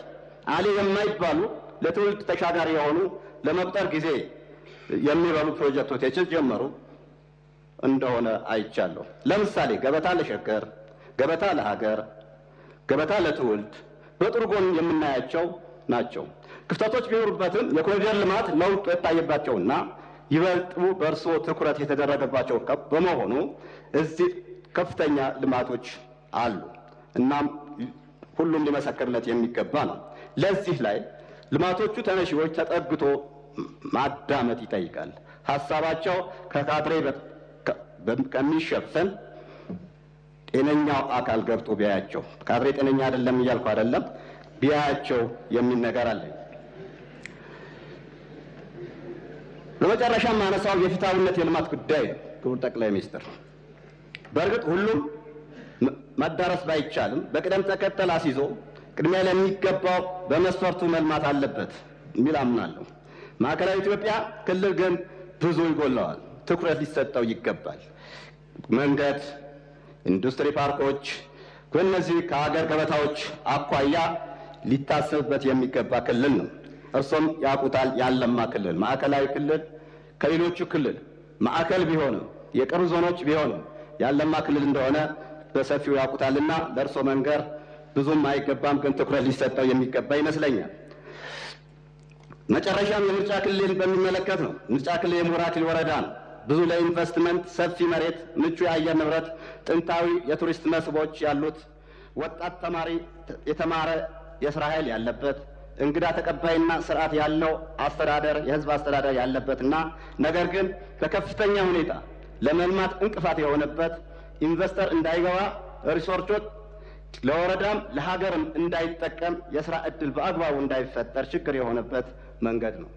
አሌ የማይባሉ ለትውልድ ተሻጋሪ የሆኑ ለመቁጠር ጊዜ የሚበሉ ፕሮጀክቶች የተጀመሩ እንደሆነ አይቻለሁ። ለምሳሌ ገበታ ለሸገር፣ ገበታ ለሀገር፣ ገበታ ለትውልድ በጥሩ ጎን የምናያቸው ናቸው። ክፍተቶች ቢኖሩበትም የኮሪደር ልማት ለውጥ የታየባቸውና ይበልጡ በእርስዎ ትኩረት የተደረገባቸው በመሆኑ እዚህ ከፍተኛ ልማቶች አሉ። እናም ሁሉም ሊመሰክርለት የሚገባ ነው። ለዚህ ላይ ልማቶቹ ተነሺዎች ተጠግቶ ማዳመጥ ይጠይቃል። ሀሳባቸው ከካድሬ ከሚሸፈን ጤነኛው አካል ገብቶ ቢያያቸው፣ ካድሬ ጤነኛ አይደለም እያልኩ አይደለም፣ ቢያያቸው የሚል ነገር አለ። በመጨረሻም ማነሳው የፍትሃዊነት የልማት ጉዳይ ነው። ክቡር ጠቅላይ ሚኒስትር፣ በእርግጥ ሁሉም መዳረስ ባይቻልም በቅደም ተከተል አስይዞ ቅድሚያ ለሚገባው በመስፈርቱ መልማት አለበት የሚል አምናለሁ። ማዕከላዊ ኢትዮጵያ ክልል ግን ብዙ ይጎለዋል፣ ትኩረት ሊሰጠው ይገባል። መንገድ፣ ኢንዱስትሪ ፓርኮች፣ እነዚህ ከሀገር ገበታዎች አኳያ ሊታሰብበት የሚገባ ክልል ነው። እርሶም ያውቁታል። ያለማ ክልል ማዕከላዊ ክልል ከሌሎቹ ክልል ማዕከል ቢሆንም የቅርብ ዞኖች ቢሆንም ያለማ ክልል እንደሆነ በሰፊው ያውቁታልና ለእርሶ መንገር ብዙም አይገባም፣ ግን ትኩረት ሊሰጠው የሚገባ ይመስለኛል። መጨረሻም የምርጫ ክልልን በሚመለከት ነው። ምርጫ ክልል የምሁር አክሊል ወረዳ ነው። ብዙ ለኢንቨስትመንት ሰፊ መሬት፣ ምቹ የአየር ንብረት፣ ጥንታዊ የቱሪስት መስህቦች ያሉት፣ ወጣት ተማሪ የተማረ የስራ ኃይል ያለበት፣ እንግዳ ተቀባይና ስርዓት ያለው አስተዳደር የህዝብ አስተዳደር ያለበትና ነገር ግን በከፍተኛ ሁኔታ ለመልማት እንቅፋት የሆነበት ኢንቨስተር እንዳይገባ ሪሶርቾች ለወረዳም ለሀገርም እንዳይጠቀም የስራ ዕድል በአግባቡ እንዳይፈጠር ችግር የሆነበት መንገድ ነው።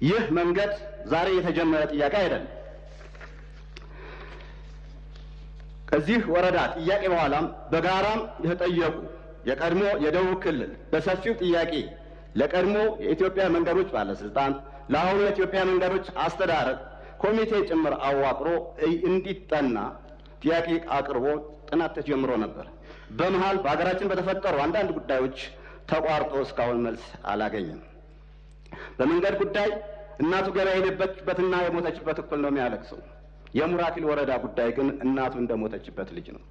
ይህ መንገድ ዛሬ የተጀመረ ጥያቄ አይደለም። ከዚህ ወረዳ ጥያቄ በኋላም በጋራም የተጠየቁ የቀድሞ የደቡብ ክልል በሰፊው ጥያቄ ለቀድሞ የኢትዮጵያ መንገዶች ባለስልጣን ለአሁኑ የኢትዮጵያ መንገዶች አስተዳደር ኮሚቴ ጭምር አዋቅሮ እንዲጠና ጥያቄ አቅርቦ ጥናት ተጀምሮ ነበር። በመሃል በሀገራችን በተፈጠሩ አንዳንድ ጉዳዮች ተቋርጦ እስካሁን መልስ አላገኘም። በመንገድ ጉዳይ እናቱ ገና የሄደችበትና የሞተችበት እኩል ነው የሚያለቅሰው። የሙራቲል ወረዳ ጉዳይ ግን እናቱ እንደሞተችበት ልጅ ነው።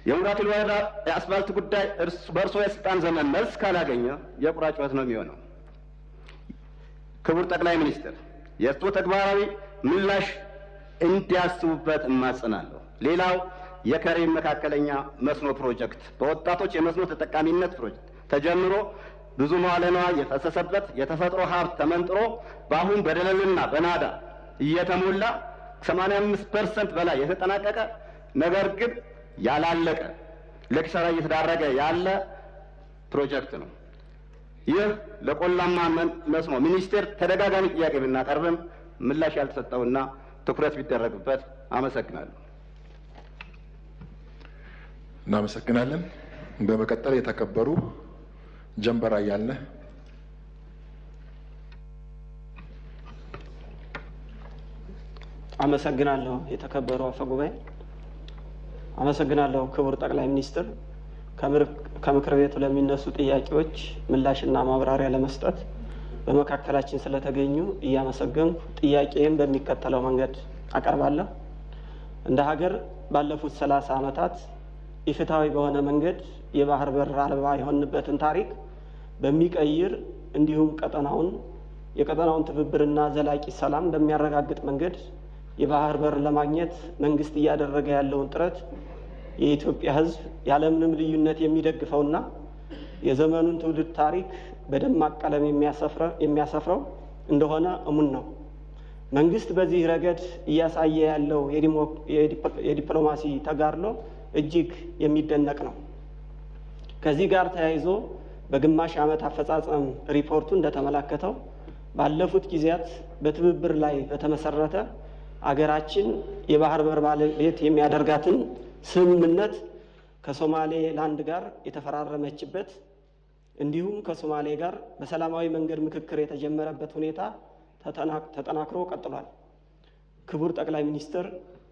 የሙራቲል ወረዳ የአስፋልት ጉዳይ በእርሶ የስልጣን ዘመን መልስ ካላገኘ የቁራ ጩኸት ነው የሚሆነው። ክቡር ጠቅላይ ሚኒስትር የእርሶ ተግባራዊ ምላሽ እንዲያስቡበት እማጽናለሁ። ሌላው የከሬም መካከለኛ መስኖ ፕሮጀክት በወጣቶች የመስኖ ተጠቃሚነት ፕሮጀክት ተጀምሮ ብዙ መዋዕለ ንዋይ የፈሰሰበት የተፈጥሮ ሀብት ተመንጥሮ በአሁን በደለልና በናዳ እየተሞላ 85% በላይ የተጠናቀቀ ነገር ግን ያላለቀ ለኪሳራ እየተዳረገ ያለ ፕሮጀክት ነው። ይህ ለቆላማ መስኖ ሚኒስቴር ተደጋጋሚ ጥያቄ ብናቀርብም ምላሽ ያልተሰጠውና ትኩረት ቢደረግበት። አመሰግናለሁ። እናመሰግናለን። በመቀጠል የተከበሩ ጀንበር አያልነህ። አመሰግናለሁ። የተከበሩ አፈ ጉባኤ፣ አመሰግናለሁ። ክቡር ጠቅላይ ሚኒስትር ከምክር ቤቱ ለሚነሱ ጥያቄዎች ምላሽና ማብራሪያ ለመስጠት በመካከላችን ስለተገኙ እያመሰገንኩ ጥያቄን በሚከተለው መንገድ አቀርባለሁ። እንደ ሀገር ባለፉት 30 ዓመታት ኢፍትሐዊ በሆነ መንገድ የባህር በር አልባ የሆንበትን ታሪክ በሚቀይር እንዲሁም የቀጠናውን ትብብርና ዘላቂ ሰላም በሚያረጋግጥ መንገድ የባህር በር ለማግኘት መንግስት እያደረገ ያለውን ጥረት የኢትዮጵያ ሕዝብ ያለምንም ልዩነት የሚደግፈውና የዘመኑን ትውልድ ታሪክ በደማቅ ቀለም የሚያሰፍረው እንደሆነ እሙን ነው። መንግስት በዚህ ረገድ እያሳየ ያለው የዲፕሎማሲ ተጋድሎ እጅግ የሚደነቅ ነው። ከዚህ ጋር ተያይዞ በግማሽ ዓመት አፈጻጸም ሪፖርቱ እንደተመለከተው ባለፉት ጊዜያት በትብብር ላይ በተመሰረተ አገራችን የባህር በር ባለቤት የሚያደርጋትን ስምምነት ከሶማሌ ላንድ ጋር የተፈራረመችበት እንዲሁም ከሶማሌ ጋር በሰላማዊ መንገድ ምክክር የተጀመረበት ሁኔታ ተጠናክሮ ቀጥሏል። ክቡር ጠቅላይ ሚኒስትር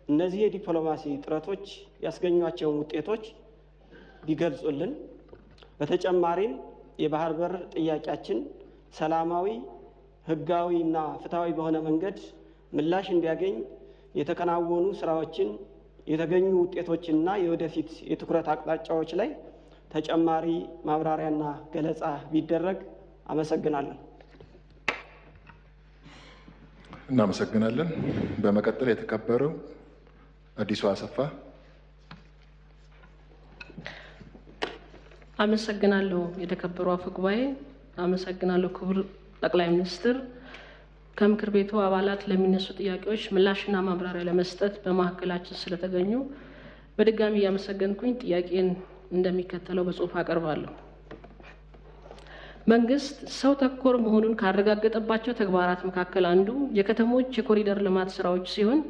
እነዚህ የዲፕሎማሲ ጥረቶች ያስገኟቸውን ውጤቶች ቢገልጹልን። በተጨማሪም የባህር በር ጥያቄያችን ሰላማዊ፣ ህጋዊና ፍትሃዊ በሆነ መንገድ ምላሽ እንዲያገኝ የተከናወኑ ስራዎችን፣ የተገኙ ውጤቶችና የወደፊት የትኩረት አቅጣጫዎች ላይ ተጨማሪ ማብራሪያና ገለጻ ቢደረግ አመሰግናለሁ። እናመሰግናለን። በመቀጠል የተከበረው አዲሱ አሰፋ። አመሰግናለሁ። የተከበሩ አፈ ጉባኤ፣ አመሰግናለሁ። ክቡር ጠቅላይ ሚኒስትር ከምክር ቤቱ አባላት ለሚነሱ ጥያቄዎች ምላሽና ማብራሪያ ለመስጠት በማዕከላችን ስለተገኙ በድጋሚ እያመሰገንኩኝ ጥያቄን እንደሚከተለው በጽሁፍ አቀርባለሁ። መንግስት ሰው ተኮር መሆኑን ካረጋገጠባቸው ተግባራት መካከል አንዱ የከተሞች የኮሪደር ልማት ስራዎች ሲሆን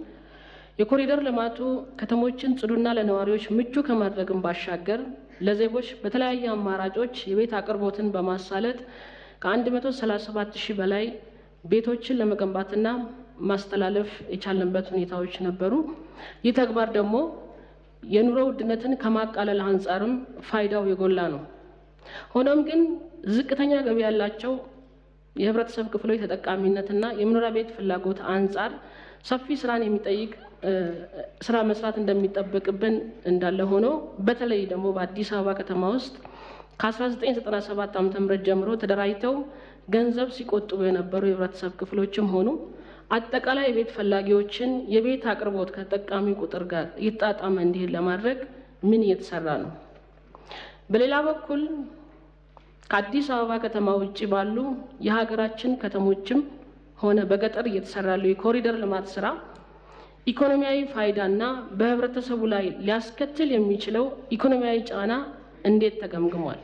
የኮሪደር ልማቱ ከተሞችን ጽዱና ለነዋሪዎች ምቹ ከማድረግም ባሻገር ለዜጎች በተለያዩ አማራጮች የቤት አቅርቦትን በማሳለጥ ከ137,000 በላይ ቤቶችን ለመገንባትና ማስተላለፍ የቻልንበት ሁኔታዎች ነበሩ። ይህ ተግባር ደግሞ የኑሮ ውድነትን ከማቃለል አንጻርም ፋይዳው የጎላ ነው። ሆኖም ግን ዝቅተኛ ገቢ ያላቸው የህብረተሰብ ክፍሎች ተጠቃሚነትና የመኖሪያ ቤት ፍላጎት አንጻር ሰፊ ስራን የሚጠይቅ ስራ መስራት እንደሚጠበቅብን እንዳለ ሆኖ በተለይ ደግሞ በአዲስ አበባ ከተማ ውስጥ ከ1997 ዓ.ም ጀምሮ ተደራጅተው ገንዘብ ሲቆጥቡ የነበሩ የህብረተሰብ ክፍሎችም ሆኑ አጠቃላይ የቤት ፈላጊዎችን የቤት አቅርቦት ከተጠቃሚ ቁጥር ጋር ይጣጣም እንዲሄድ ለማድረግ ምን እየተሰራ ነው? በሌላ በኩል ከአዲስ አበባ ከተማ ውጭ ባሉ የሀገራችን ከተሞችም ሆነ በገጠር እየተሰራ ያለው የኮሪደር ልማት ስራ ኢኮኖሚያዊ ፋይዳና በህብረተሰቡ ላይ ሊያስከትል የሚችለው ኢኮኖሚያዊ ጫና እንዴት ተገምግሟል?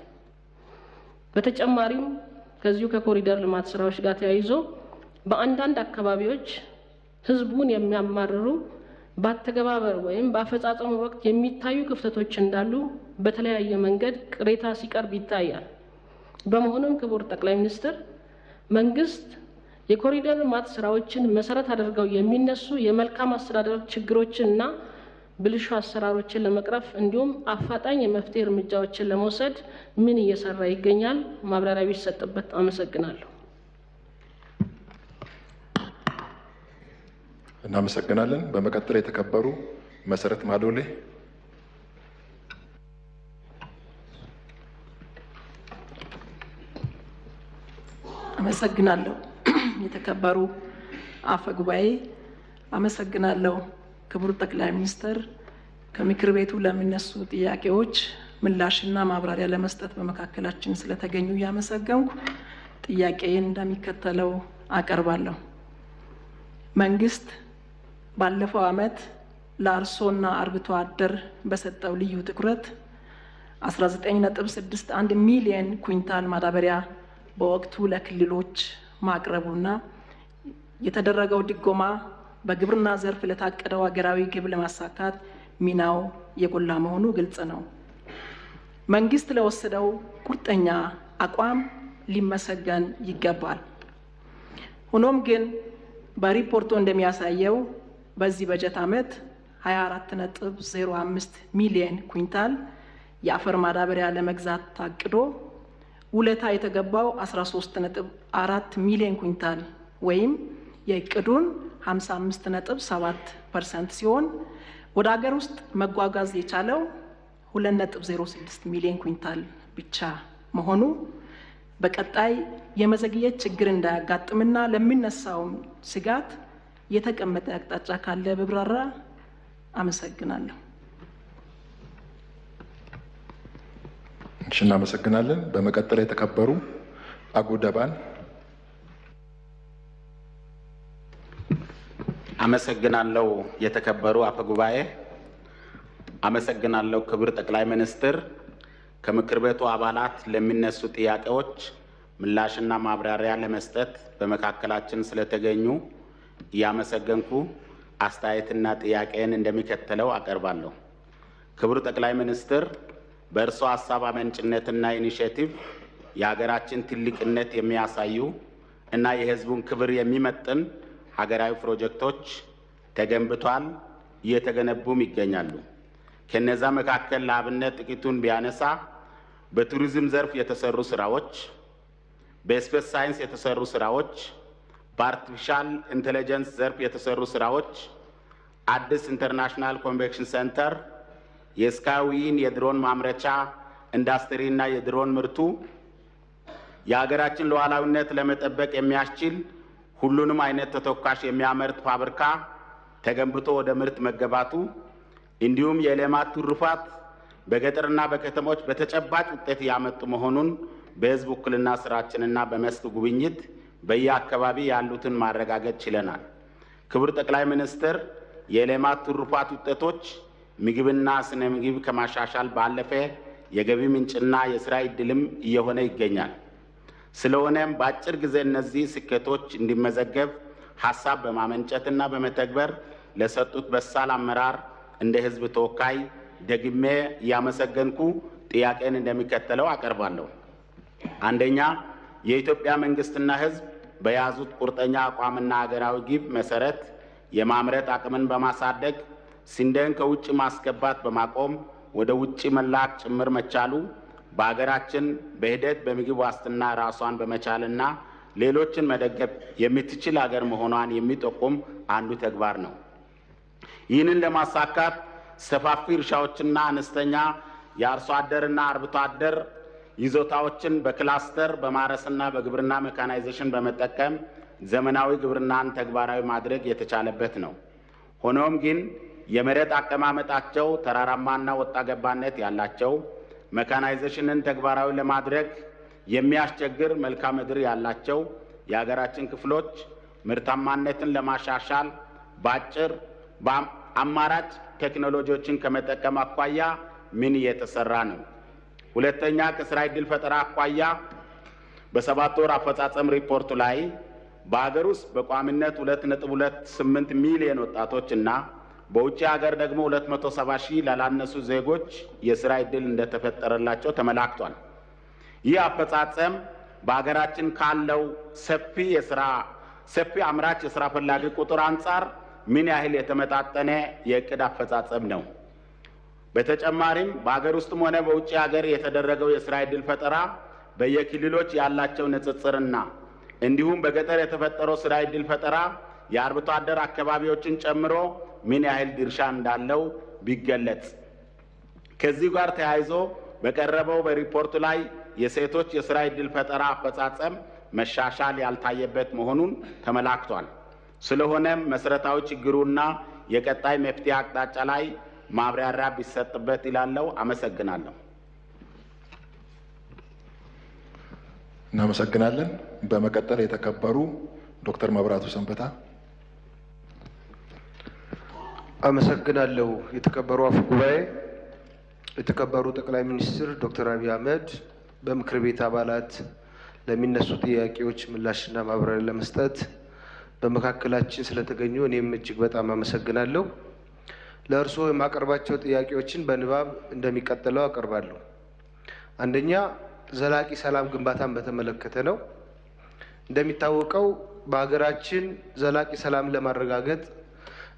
በተጨማሪም ከዚሁ ከኮሪደር ልማት ስራዎች ጋር ተያይዞ በአንዳንድ አካባቢዎች ህዝቡን የሚያማርሩ በአተገባበር ወይም በአፈጻጸሙ ወቅት የሚታዩ ክፍተቶች እንዳሉ በተለያየ መንገድ ቅሬታ ሲቀርብ ይታያል። በመሆኑም ክቡር ጠቅላይ ሚኒስትር መንግስት የኮሪደር ልማት ስራዎችን መሰረት አድርገው የሚነሱ የመልካም አስተዳደር ችግሮችንና ብልሹ አሰራሮችን ለመቅረፍ እንዲሁም አፋጣኝ የመፍትሄ እርምጃዎችን ለመውሰድ ምን እየሰራ ይገኛል? ማብራሪያ ቢሰጥበት። አመሰግናለሁ። እናመሰግናለን። በመቀጠል የተከበሩ መሰረት ማዶሌ። አመሰግናለሁ። የተከበሩ አፈ ጉባኤ፣ አመሰግናለሁ። ክቡር ጠቅላይ ሚኒስትር ከምክር ቤቱ ለሚነሱ ጥያቄዎች ምላሽና ማብራሪያ ለመስጠት በመካከላችን ስለተገኙ እያመሰገንኩ ጥያቄን እንደሚከተለው አቀርባለሁ። መንግስት ባለፈው ዓመት ለአርሶና አርብቶ አደር በሰጠው ልዩ ትኩረት 19.61 ሚሊዮን ኩንታል ማዳበሪያ በወቅቱ ለክልሎች ማቅረቡና የተደረገው ድጎማ በግብርና ዘርፍ ለታቀደው ሀገራዊ ግብ ለማሳካት ሚናው የጎላ መሆኑ ግልጽ ነው። መንግስት ለወሰደው ቁርጠኛ አቋም ሊመሰገን ይገባል። ሆኖም ግን በሪፖርቱ እንደሚያሳየው በዚህ በጀት ዓመት 24.05 ሚሊዮን ኩንታል የአፈር ማዳበሪያ ለመግዛት ታቅዶ ውለታ የተገባው 13.4 ሚሊዮን ኩንታል ወይም የእቅዱን 55.7% ሲሆን ወደ ሀገር ውስጥ መጓጓዝ የቻለው 2.06 ሚሊዮን ኩንታል ብቻ መሆኑ በቀጣይ የመዘግየት ችግር እንዳያጋጥምና ለሚነሳው ስጋት የተቀመጠ አቅጣጫ ካለ በብራራ። አመሰግናለሁ። እሺ፣ እናመሰግናለን። በመቀጠል የተከበሩ አጉደባን። አመሰግናለሁ። የተከበሩ አፈ ጉባኤ፣ አመሰግናለሁ። ክቡር ጠቅላይ ሚኒስትር ከምክር ቤቱ አባላት ለሚነሱ ጥያቄዎች ምላሽና ማብራሪያ ለመስጠት በመካከላችን ስለተገኙ እያመሰገንኩ አስተያየትና ጥያቄን እንደሚከተለው አቀርባለሁ። ክቡር ጠቅላይ ሚኒስትር በእርሶ ሀሳብ አመንጭነትና ኢኒሼቲቭ የሀገራችን ትልቅነት የሚያሳዩ እና የሕዝቡን ክብር የሚመጥን ሀገራዊ ፕሮጀክቶች ተገንብቷል፣ እየተገነቡም ይገኛሉ። ከነዛ መካከል ለአብነት ጥቂቱን ቢያነሳ በቱሪዝም ዘርፍ የተሰሩ ስራዎች፣ በስፔስ ሳይንስ የተሰሩ ስራዎች፣ በአርቲፊሻል ኢንቴሊጀንስ ዘርፍ የተሰሩ ስራዎች፣ አዲስ ኢንተርናሽናል ኮንቬንሽን ሴንተር፣ የስካይዊን የድሮን ማምረቻ ኢንዱስትሪ እና የድሮን ምርቱ የሀገራችን ሉዓላዊነት ለመጠበቅ የሚያስችል ሁሉንም አይነት ተተኳሽ የሚያመርት ፋብሪካ ተገንብቶ ወደ ምርት መገባቱ እንዲሁም የሌማት ትሩፋት በገጠርና በከተሞች በተጨባጭ ውጤት ያመጡ መሆኑን በህዝብ ውክልና ስራችንና በመስክ ጉብኝት በየአካባቢ ያሉትን ማረጋገጥ ችለናል። ክቡር ጠቅላይ ሚኒስትር የሌማት ትሩፋት ውጤቶች ምግብና ስነ ምግብ ከማሻሻል ባለፈ የገቢ ምንጭና የስራ ዕድልም እየሆነ ይገኛል። ስለሆነም በአጭር ጊዜ እነዚህ ስኬቶች እንዲመዘገብ ሀሳብ በማመንጨትና በመተግበር ለሰጡት በሳል አመራር እንደ ህዝብ ተወካይ ደግሜ እያመሰገንኩ ጥያቄን እንደሚከተለው አቀርባለሁ። አንደኛ፣ የኢትዮጵያ መንግስትና ህዝብ በያዙት ቁርጠኛ አቋምና ሀገራዊ ግብ መሰረት የማምረት አቅምን በማሳደግ ስንዴን ከውጭ ማስገባት በማቆም ወደ ውጭ መላክ ጭምር መቻሉ በሀገራችን በሂደት በምግብ ዋስትና ራሷን በመቻልና ሌሎችን መደገፍ የምትችል ሀገር መሆኗን የሚጠቁም አንዱ ተግባር ነው። ይህንን ለማሳካት ሰፋፊ እርሻዎችና አነስተኛ የአርሶ አደርና አርብቶ አደር ይዞታዎችን በክላስተር በማረስና በግብርና ሜካናይዜሽን በመጠቀም ዘመናዊ ግብርናን ተግባራዊ ማድረግ የተቻለበት ነው። ሆኖም ግን የመሬት አቀማመጣቸው ተራራማና ወጣ ገባነት ያላቸው ሜካናይዜሽንን ተግባራዊ ለማድረግ የሚያስቸግር መልክዓ ምድር ያላቸው የሀገራችን ክፍሎች ምርታማነትን ለማሻሻል በአጭር በአማራጭ ቴክኖሎጂዎችን ከመጠቀም አኳያ ምን እየተሰራ ነው? ሁለተኛ፣ ከስራ ዕድል ፈጠራ አኳያ በ7 ወር አፈጻጸም ሪፖርቱ ላይ በሀገር ውስጥ በቋሚነት 2.28 ሚሊዮን ወጣቶች እና በውጭ ሀገር ደግሞ 270 ሺህ ላላነሱ ዜጎች የስራ ዕድል እንደተፈጠረላቸው ተመላክቷል። ይህ አፈጻጸም በሀገራችን ካለው ሰፊ አምራች የስራ ፈላጊ ቁጥር አንጻር ምን ያህል የተመጣጠነ የእቅድ አፈጻጸም ነው? በተጨማሪም በሀገር ውስጥም ሆነ በውጭ ሀገር የተደረገው የስራ ዕድል ፈጠራ በየክልሎች ያላቸው ንጽጽርና እንዲሁም በገጠር የተፈጠረው ስራ ዕድል ፈጠራ የአርብቶ አደር አካባቢዎችን ጨምሮ ምን ያህል ድርሻ እንዳለው ቢገለጽ። ከዚህ ጋር ተያይዞ በቀረበው በሪፖርቱ ላይ የሴቶች የስራ ዕድል ፈጠራ አፈጻጸም መሻሻል ያልታየበት መሆኑን ተመላክቷል። ስለሆነም መሰረታዊ ችግሩና የቀጣይ መፍትሄ አቅጣጫ ላይ ማብራሪያ ቢሰጥበት ይላለው። አመሰግናለሁ። እናመሰግናለን። በመቀጠል የተከበሩ ዶክተር መብራቱ ሰንበታ። አመሰግናለሁ። የተከበሩ አፈ ጉባኤ፣ የተከበሩ ጠቅላይ ሚኒስትር ዶክተር አብይ አህመድ፣ በምክር ቤት አባላት ለሚነሱ ጥያቄዎች ምላሽና ማብራሪያ ለመስጠት በመካከላችን ስለተገኙ እኔም እጅግ በጣም አመሰግናለሁ። ለእርስዎ የማቀርባቸው ጥያቄዎችን በንባብ እንደሚቀጥለው አቀርባለሁ። አንደኛ፣ ዘላቂ ሰላም ግንባታን በተመለከተ ነው። እንደሚታወቀው በሀገራችን ዘላቂ ሰላም ለማረጋገጥ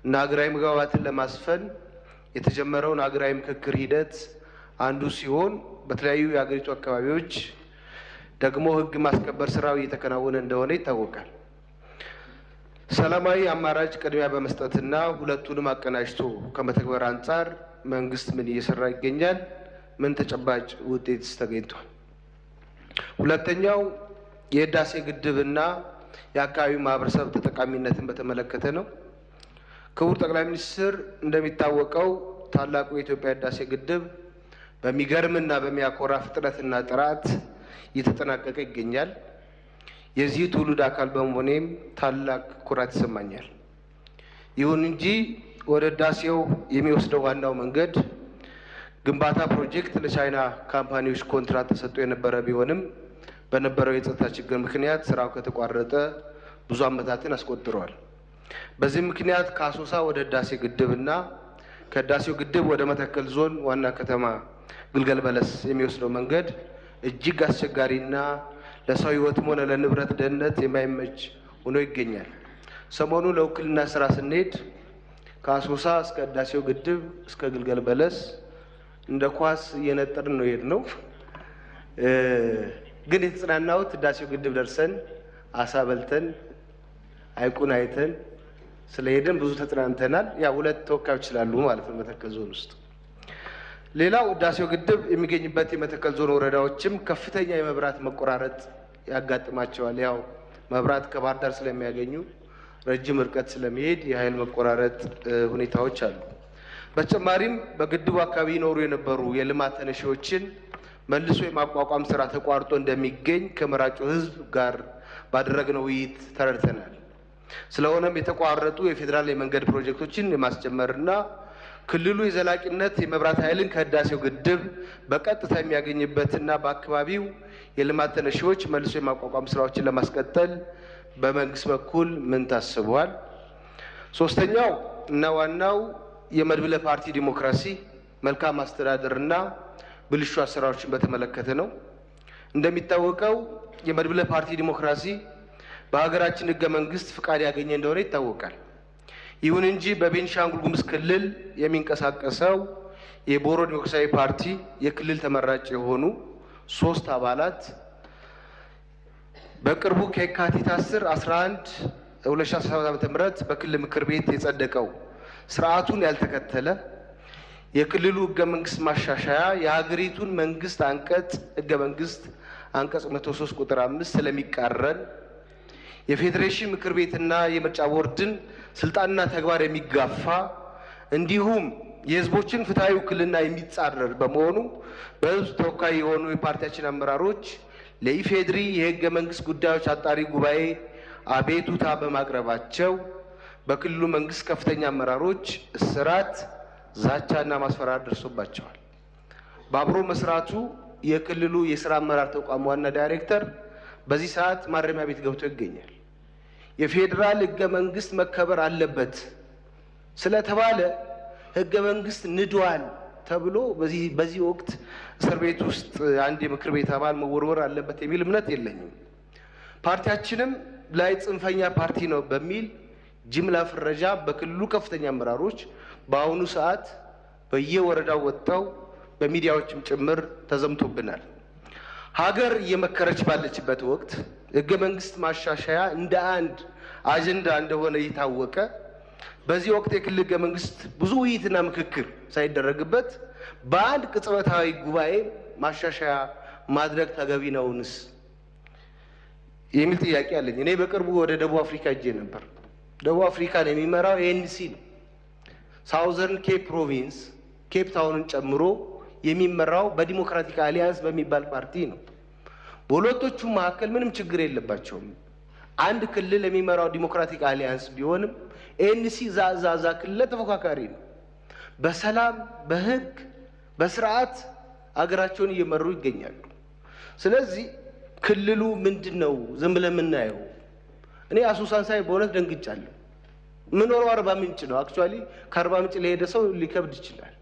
እና ሀገራዊ መግባባትን ለማስፈን የተጀመረውን ሀገራዊ ምክክር ሂደት አንዱ ሲሆን በተለያዩ የሀገሪቱ አካባቢዎች ደግሞ ሕግ ማስከበር ስራው እየተከናወነ እንደሆነ ይታወቃል። ሰላማዊ አማራጭ ቅድሚያ በመስጠትና ሁለቱንም አቀናጅቶ ከመተግበር አንጻር መንግስት ምን እየሰራ ይገኛል? ምን ተጨባጭ ውጤትስ ተገኝቷል? ሁለተኛው የህዳሴ ግድብና የአካባቢው ማህበረሰብ ተጠቃሚነትን በተመለከተ ነው። ክቡር ጠቅላይ ሚኒስትር፣ እንደሚታወቀው ታላቁ የኢትዮጵያ ህዳሴ ግድብ በሚገርምና በሚያኮራ ፍጥነትና ጥራት እየተጠናቀቀ ይገኛል። የዚህ ትውልድ አካል በመሆኔም ታላቅ ኩራት ይሰማኛል። ይሁን እንጂ ወደ ህዳሴው የሚወስደው ዋናው መንገድ ግንባታ ፕሮጀክት ለቻይና ካምፓኒዎች ኮንትራት ተሰጥቶ የነበረ ቢሆንም በነበረው የጸጥታ ችግር ምክንያት ስራው ከተቋረጠ ብዙ ዓመታትን አስቆጥሯል። በዚህ ምክንያት ከአሶሳ ወደ ህዳሴ ግድብና ከህዳሴው ግድብ ወደ መተከል ዞን ዋና ከተማ ግልገል በለስ የሚወስደው መንገድ እጅግ አስቸጋሪና ለሰው ህይወትም ሆነ ለንብረት ደህንነት የማይመች ሆኖ ይገኛል። ሰሞኑ ለውክልና ስራ ስንሄድ ከአሶሳ እስከ ህዳሴው ግድብ እስከ ግልገል በለስ እንደ ኳስ እየነጠርን ነው የሄድነው። ግን የተጽናናሁት ህዳሴው ግድብ ደርሰን አሳ በልተን ሐይቁን አይተን ስለሄድን ብዙ ተጽናንተናል። ያ 2 ተወካዮች ስላሉ ማለት ነው መተከል ዞን ውስጥ። ሌላው ህዳሴው ግድብ የሚገኝበት የመተከል ዞን ወረዳዎችም ከፍተኛ የመብራት መቆራረጥ ያጋጥማቸዋል። ያው መብራት ከባህር ዳር ስለሚያገኙ ረጅም ርቀት ስለሚሄድ የኃይል መቆራረጥ ሁኔታዎች አሉ። በተጨማሪም በግድቡ አካባቢ ይኖሩ የነበሩ የልማት ተነሺዎችን መልሶ የማቋቋም ስራ ተቋርጦ እንደሚገኝ ከመራጩ ህዝብ ጋር ባደረግነው ውይይት ተረድተናል። ስለሆነም የተቋረጡ የፌዴራል የመንገድ ፕሮጀክቶችን የማስጀመርና ክልሉ የዘላቂነት የመብራት ኃይልን ከህዳሴው ግድብ በቀጥታ የሚያገኝበትና በአካባቢው የልማት ተነሺዎች መልሶ የማቋቋም ስራዎችን ለማስቀጠል በመንግስት በኩል ምን ታስቧል? ሶስተኛው እና ዋናው የመድብለ ፓርቲ ዲሞክራሲ፣ መልካም አስተዳደርና ብልሹ አሰራሮችን በተመለከተ ነው። እንደሚታወቀው የመድብለ ፓርቲ ዲሞክራሲ በሀገራችን ህገ መንግስት ፍቃድ ያገኘ እንደሆነ ይታወቃል። ይሁን እንጂ በቤንሻንጉል ጉሙዝ ክልል የሚንቀሳቀሰው የቦሮ ዲሞክራሲያዊ ፓርቲ የክልል ተመራጭ የሆኑ 3 አባላት በቅርቡ ከየካቲት 11 2017 ዓ.ም በክልል ምክር ቤት የጸደቀው ስርዓቱን ያልተከተለ የክልሉ ህገ መንግስት ማሻሻያ የሀገሪቱን መንግስት አንቀጽ ህገ መንግስት አንቀጽ 103 ቁጥር 5 ስለሚቃረን የፌዴሬሽን ምክር ቤትና የምርጫ ቦርድን ስልጣንና ተግባር የሚጋፋ እንዲሁም የህዝቦችን ፍትሐዊ ውክልና የሚጻረር በመሆኑ በህዝብ ተወካይ የሆኑ የፓርቲያችን አመራሮች ለኢፌድሪ የህገ መንግስት ጉዳዮች አጣሪ ጉባኤ አቤቱታ በማቅረባቸው በክልሉ መንግስት ከፍተኛ አመራሮች እስራት፣ ዛቻና ማስፈራራት ደርሶባቸዋል። በአብሮ መስራቱ የክልሉ የስራ አመራር ተቋም ዋና ዳይሬክተር በዚህ ሰዓት ማረሚያ ቤት ገብቶ ይገኛል። የፌዴራል ህገ መንግስት መከበር አለበት ስለተባለ ህገ መንግስት ንዷል ተብሎ በዚህ ወቅት እስር ቤት ውስጥ አንድ የምክር ቤት አባል መወርወር አለበት የሚል እምነት የለኝም። ፓርቲያችንም ላይ ጽንፈኛ ፓርቲ ነው በሚል ጅምላ ፍረጃ በክልሉ ከፍተኛ አመራሮች በአሁኑ ሰዓት በየወረዳው ወጥተው በሚዲያዎችም ጭምር ተዘምቶብናል። ሀገር እየመከረች ባለችበት ወቅት ህገ መንግስት ማሻሻያ እንደ አንድ አጀንዳ እንደሆነ እየታወቀ በዚህ ወቅት የክልል ህገ መንግስት ብዙ ውይይትና ምክክር ሳይደረግበት በአንድ ቅጽበታዊ ጉባኤ ማሻሻያ ማድረግ ተገቢ ነውንስ የሚል ጥያቄ አለኝ። እኔ በቅርቡ ወደ ደቡብ አፍሪካ ሄጄ ነበር። ደቡብ አፍሪካን የሚመራው ኤንሲ ነው። ሳውዘርን ኬፕ ፕሮቪንስ ኬፕ ታውንን ጨምሮ የሚመራው በዲሞክራቲክ አሊያንስ በሚባል ፓርቲ ነው። በሁለቶቹ መካከል ምንም ችግር የለባቸውም። አንድ ክልል የሚመራው ዲሞክራቲክ አሊያንስ ቢሆንም ኤንሲ ዛዛዛ ክልል ተፎካካሪ ነው። በሰላም በህግ በስርዓት አገራቸውን እየመሩ ይገኛሉ። ስለዚህ ክልሉ ምንድነው ዝም ብለን የምናየው? እኔ አሶሳን ሳይ በእውነት ደንግጫለሁ። ምኖረው አርባ ምንጭ ነው። አክቹአሊ ከአርባ ምንጭ ለሄደ ሰው ሊከብድ ይችላል።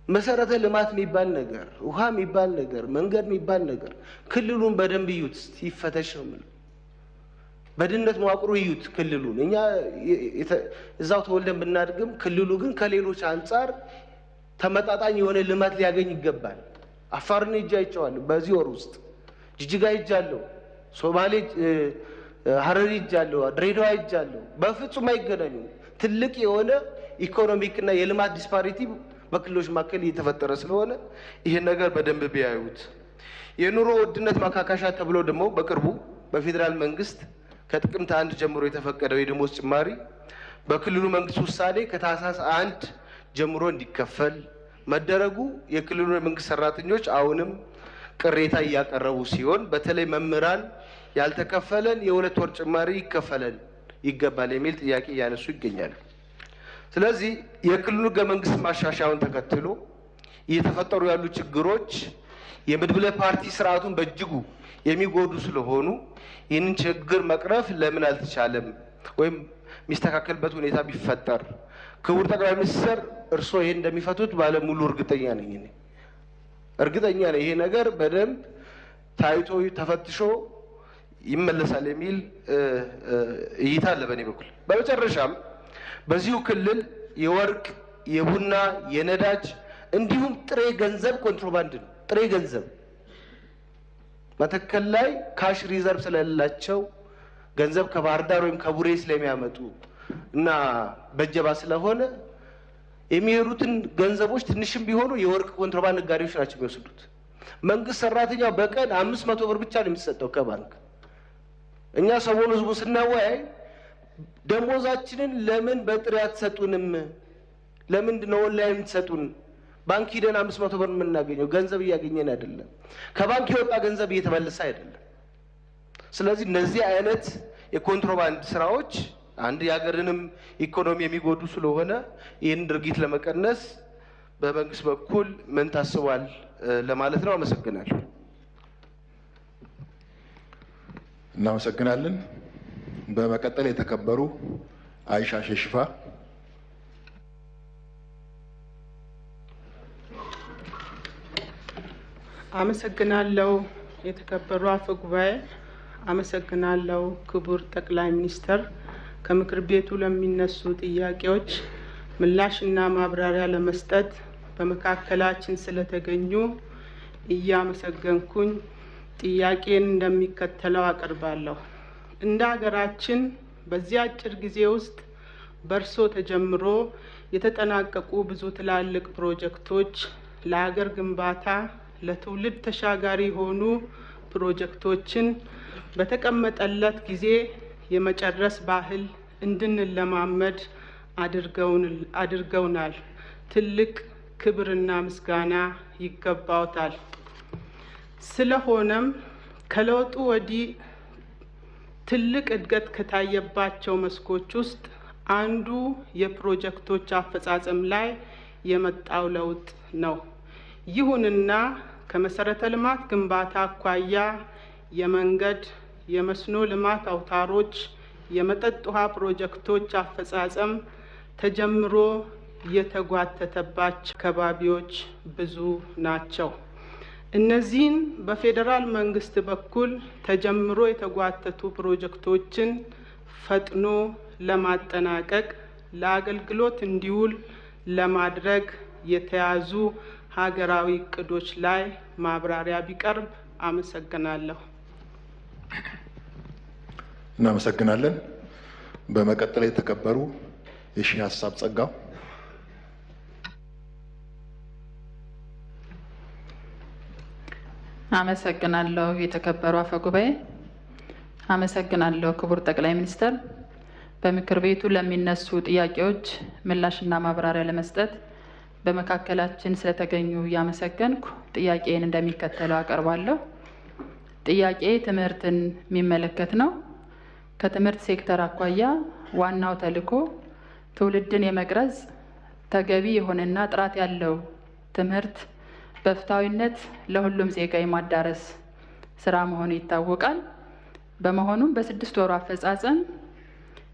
መሰረተ ልማት የሚባል ነገር፣ ውሃ የሚባል ነገር፣ መንገድ የሚባል ነገር ክልሉን በደንብ እዩት፣ ይፈተሽ ነው የምለው። በድህነት መዋቅሩ እዩት ክልሉን። እኛ እዛው ተወልደን ብናድግም ክልሉ ግን ከሌሎች አንጻር ተመጣጣኝ የሆነ ልማት ሊያገኝ ይገባል። አፋርን ሄጄ አይቼዋለሁ። በዚህ ወር ውስጥ ጅጅጋ ሄጃለሁ፣ ሶማሌ ሀረሪ ሄጃለሁ፣ ድሬዳዋ ሄጃለሁ። በፍጹም አይገናኙም። ትልቅ የሆነ ኢኮኖሚክና የልማት ዲስፓሪቲ በክልሎች መካከል እየተፈጠረ ስለሆነ ይሄን ነገር በደንብ ቢያዩት። የኑሮ ውድነት ማካካሻ ተብሎ ደግሞ በቅርቡ በፌዴራል መንግስት ከጥቅምት 1 ጀምሮ የተፈቀደው የደሞዝ ጭማሪ በክልሉ መንግስት ውሳኔ ከታህሳስ 1 ጀምሮ እንዲከፈል መደረጉ የክልሉ የመንግስት ሰራተኞች አሁንም ቅሬታ እያቀረቡ ሲሆን በተለይ መምህራን ያልተከፈለን የ2 ወር ጭማሪ ይከፈለን ይገባል የሚል ጥያቄ እያነሱ ይገኛሉ። ስለዚህ የክልሉ ህገ መንግስት ማሻሻያውን ተከትሎ እየተፈጠሩ ያሉ ችግሮች የመድብለ ፓርቲ ስርዓቱን በእጅጉ የሚጎዱ ስለሆኑ ይህንን ችግር መቅረፍ ለምን አልተቻለም ወይም የሚስተካከልበት ሁኔታ ቢፈጠር? ክቡር ጠቅላይ ሚኒስትር እርስዎ ይሄን እንደሚፈቱት ባለሙሉ እርግጠኛ ነኝ። እርግጠኛ ነኝ ይሄ ነገር በደንብ ታይቶ ተፈትሾ ይመለሳል የሚል እይታ አለ በእኔ በኩል። በመጨረሻም በዚሁ ክልል የወርቅ፣ የቡና፣ የነዳጅ እንዲሁም ጥሬ ገንዘብ ኮንትሮባንድ ነው። ጥሬ ገንዘብ መተከል ላይ ካሽ ሪዘርቭ ስለሌላቸው ገንዘብ ከባህር ዳር ወይም ከቡሬ ስለሚያመጡ እና በጀባ ስለሆነ የሚሄዱትን ገንዘቦች ትንሽም ቢሆኑ የወርቅ ኮንትሮባንድ ነጋዴዎች ናቸው የሚወስዱት። መንግስት ሰራተኛው በቀን 500 ብር ብቻ ነው የሚሰጠው ከባንክ። እኛ ሰሞኑን ህዝቡ ስናወያይ ደሞዛችንን ለምን በጥሬ አትሰጡንም? ለምንድን ነው ኦንላይን የምትሰጡን? ባንክ ሂደን 500 ብር የምናገኘው ገንዘብ እያገኘን አይደለም። ከባንክ የወጣ ገንዘብ እየተመለሰ አይደለም። ስለዚህ እነዚህ አይነት የኮንትሮባንድ ስራዎች አንድ የሀገርንም ኢኮኖሚ የሚጎዱ ስለሆነ ይህን ድርጊት ለመቀነስ በመንግስት በኩል ምን ታስቧል ለማለት ነው። አመሰግናለሁ። እናመሰግናለን። በመቀጠል የተከበሩ አይሻ ሸሽፋ። አመሰግናለሁ። የተከበሩ አፈ ጉባኤ፣ አመሰግናለሁ። ክቡር ጠቅላይ ሚኒስትር፣ ከምክር ቤቱ ለሚነሱ ጥያቄዎች ምላሽና ማብራሪያ ለመስጠት በመካከላችን ስለተገኙ እያመሰገንኩኝ ጥያቄን እንደሚከተለው አቀርባለሁ። እንደ ሀገራችን በዚህ አጭር ጊዜ ውስጥ በእርሶ ተጀምሮ የተጠናቀቁ ብዙ ትላልቅ ፕሮጀክቶች ለሀገር ግንባታ ለትውልድ ተሻጋሪ የሆኑ ፕሮጀክቶችን በተቀመጠለት ጊዜ የመጨረስ ባህል እንድንለማመድ አድርገውናል። ትልቅ ክብርና ምስጋና ይገባዎታል። ስለሆነም ከለውጡ ወዲህ ትልቅ እድገት ከታየባቸው መስኮች ውስጥ አንዱ የፕሮጀክቶች አፈጻጸም ላይ የመጣው ለውጥ ነው። ይሁንና ከመሰረተ ልማት ግንባታ አኳያ የመንገድ፣ የመስኖ ልማት አውታሮች፣ የመጠጥ ውሃ ፕሮጀክቶች አፈጻጸም ተጀምሮ የተጓተተባቸው አካባቢዎች ብዙ ናቸው። እነዚህን በፌዴራል መንግስት በኩል ተጀምሮ የተጓተቱ ፕሮጀክቶችን ፈጥኖ ለማጠናቀቅ ለአገልግሎት እንዲውል ለማድረግ የተያዙ ሀገራዊ እቅዶች ላይ ማብራሪያ ቢቀርብ አመሰግናለሁ። እናመሰግናለን። በመቀጠል የተከበሩ የሺህ ሀሳብ ጸጋው። አመሰግናለሁ የተከበሩ አፈ ጉባኤ። አመሰግናለሁ ክቡር ጠቅላይ ሚኒስትር። በምክር ቤቱ ለሚነሱ ጥያቄዎች ምላሽና ማብራሪያ ለመስጠት በመካከላችን ስለተገኙ እያመሰገንኩ ጥያቄን እንደሚከተለው አቀርባለሁ። ጥያቄ ትምህርትን የሚመለከት ነው። ከትምህርት ሴክተር አኳያ ዋናው ተልዕኮ ትውልድን የመቅረጽ ተገቢ የሆነና ጥራት ያለው ትምህርት በፍትሃዊነት ለሁሉም ዜጋ የማዳረስ ስራ መሆኑ ይታወቃል። በመሆኑም በ6 ወሩ አፈጻጸም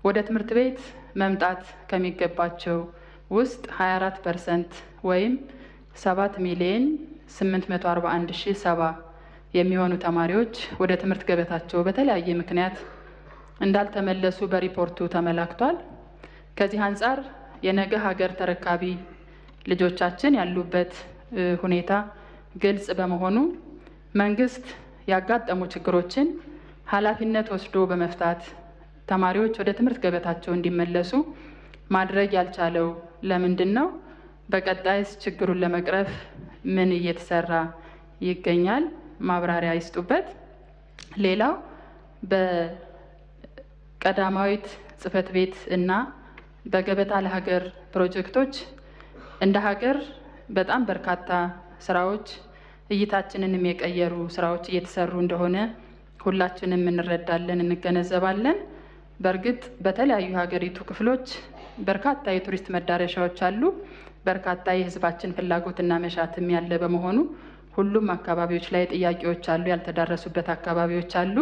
ወደ ትምህርት ቤት መምጣት ከሚገባቸው ውስጥ 24% ወይም 7,841,070 የሚሆኑ ተማሪዎች ወደ ትምህርት ገበታቸው በተለያየ ምክንያት እንዳልተመለሱ በሪፖርቱ ተመላክቷል። ከዚህ አንጻር የነገ ሀገር ተረካቢ ልጆቻችን ያሉበት ሁኔታ ግልጽ በመሆኑ መንግስት ያጋጠሙ ችግሮችን ኃላፊነት ወስዶ በመፍታት ተማሪዎች ወደ ትምህርት ገበታቸው እንዲመለሱ ማድረግ ያልቻለው ለምንድን ነው? በቀጣይስ ችግሩን ለመቅረፍ ምን እየተሰራ ይገኛል? ማብራሪያ ይስጡበት። ሌላው በቀዳማዊት ጽሕፈት ቤት እና በገበታ ለሀገር ፕሮጀክቶች እንደ ሀገር በጣም በርካታ ስራዎች እይታችንንም የቀየሩ ስራዎች እየተሰሩ እንደሆነ ሁላችንም እንረዳለን፣ እንገነዘባለን። በእርግጥ በተለያዩ ሀገሪቱ ክፍሎች በርካታ የቱሪስት መዳረሻዎች አሉ። በርካታ የህዝባችን ፍላጎትና መሻትም ያለ በመሆኑ ሁሉም አካባቢዎች ላይ ጥያቄዎች አሉ፣ ያልተዳረሱበት አካባቢዎች አሉ።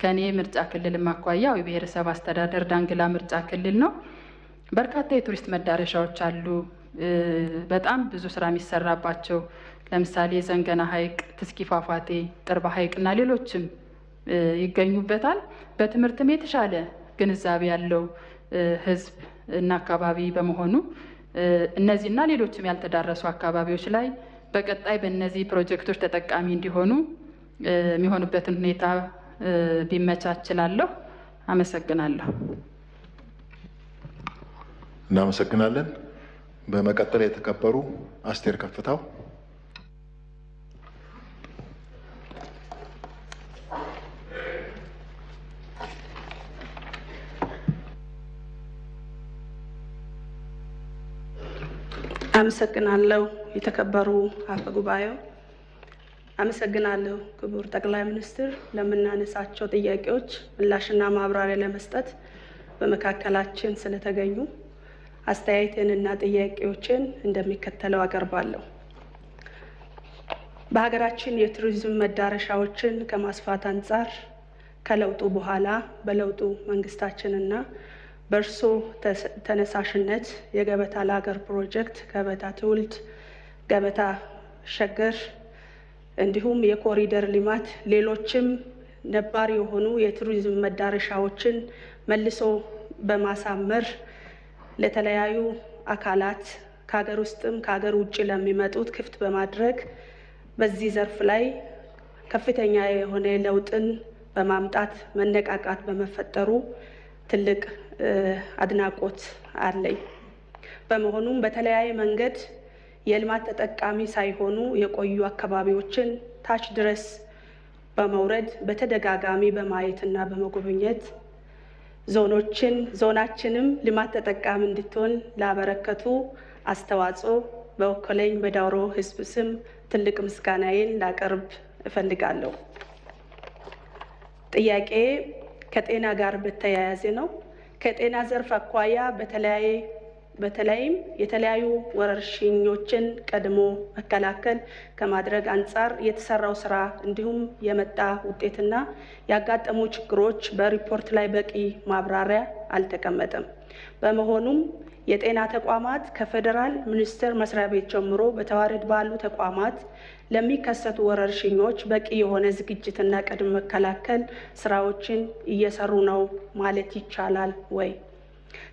ከኔ ምርጫ ክልልም አኳያ የብሔረሰብ አስተዳደር ዳንግላ ምርጫ ክልል ነው። በርካታ የቱሪስት መዳረሻዎች አሉ፣ በጣም ብዙ ስራ የሚሰራባቸው ለምሳሌ ዘንገና ሐይቅ፣ ትስኪ ፏፏቴ፣ ጥርባ ሐይቅ እና ሌሎችም ይገኙበታል። በትምህርትም የተሻለ ግንዛቤ ያለው ህዝብ እና አካባቢ በመሆኑ እነዚህና ሌሎችም ያልተዳረሱ አካባቢዎች ላይ በቀጣይ በእነዚህ ፕሮጀክቶች ተጠቃሚ እንዲሆኑ የሚሆኑበትን ሁኔታ ቢመቻችላለሁ። አመሰግናለሁ። እናመሰግናለን። በመቀጠል የተከበሩ አስቴር ከፍታው። አመሰግናለሁ የተከበሩ አፈ ጉባኤው። አመሰግናለሁ ክቡር ጠቅላይ ሚኒስትር ለምናነሳቸው ጥያቄዎች ምላሽና ማብራሪያ ለመስጠት በመካከላችን ስለተገኙ አስተያየትንና ጥያቄዎችን እንደሚከተለው አቀርባለሁ። በሀገራችን የቱሪዝም መዳረሻዎችን ከማስፋት አንጻር ከለውጡ በኋላ በለውጡ መንግስታችንና በእርሶ ተነሳሽነት የገበታ ለሀገር ፕሮጀክት፣ ገበታ ትውልድ፣ ገበታ ሸገር እንዲሁም የኮሪደር ልማት ሌሎችም ነባር የሆኑ የቱሪዝም መዳረሻዎችን መልሶ በማሳመር ለተለያዩ አካላት ከሀገር ውስጥም ከሀገር ውጭ ለሚመጡት ክፍት በማድረግ በዚህ ዘርፍ ላይ ከፍተኛ የሆነ ለውጥን በማምጣት መነቃቃት በመፈጠሩ ትልቅ አድናቆት አለኝ። በመሆኑም በተለያየ መንገድ የልማት ተጠቃሚ ሳይሆኑ የቆዩ አካባቢዎችን ታች ድረስ በመውረድ በተደጋጋሚ በማየትና በመጎብኘት ዞናችንም ልማት ተጠቃሚ እንድትሆን ላበረከቱ አስተዋጽኦ በወከለኝ በዳውሮ ሕዝብ ስም ትልቅ ምስጋናዬን ላቀርብ እፈልጋለሁ። ጥያቄ ከጤና ጋር በተያያዘ ነው። ከጤና ዘርፍ አኳያ በተለይም የተለያዩ ወረርሽኞችን ቀድሞ መከላከል ከማድረግ አንጻር የተሰራው ስራ እንዲሁም የመጣ ውጤትና ያጋጠሙ ችግሮች በሪፖርት ላይ በቂ ማብራሪያ አልተቀመጠም። በመሆኑም የጤና ተቋማት ከፌዴራል ሚኒስቴር መስሪያ ቤት ጀምሮ በተዋረድ ባሉ ተቋማት ለሚከሰቱ ወረርሽኞች በቂ የሆነ ዝግጅትና ቅድመ መከላከል ስራዎችን እየሰሩ ነው ማለት ይቻላል ወይ?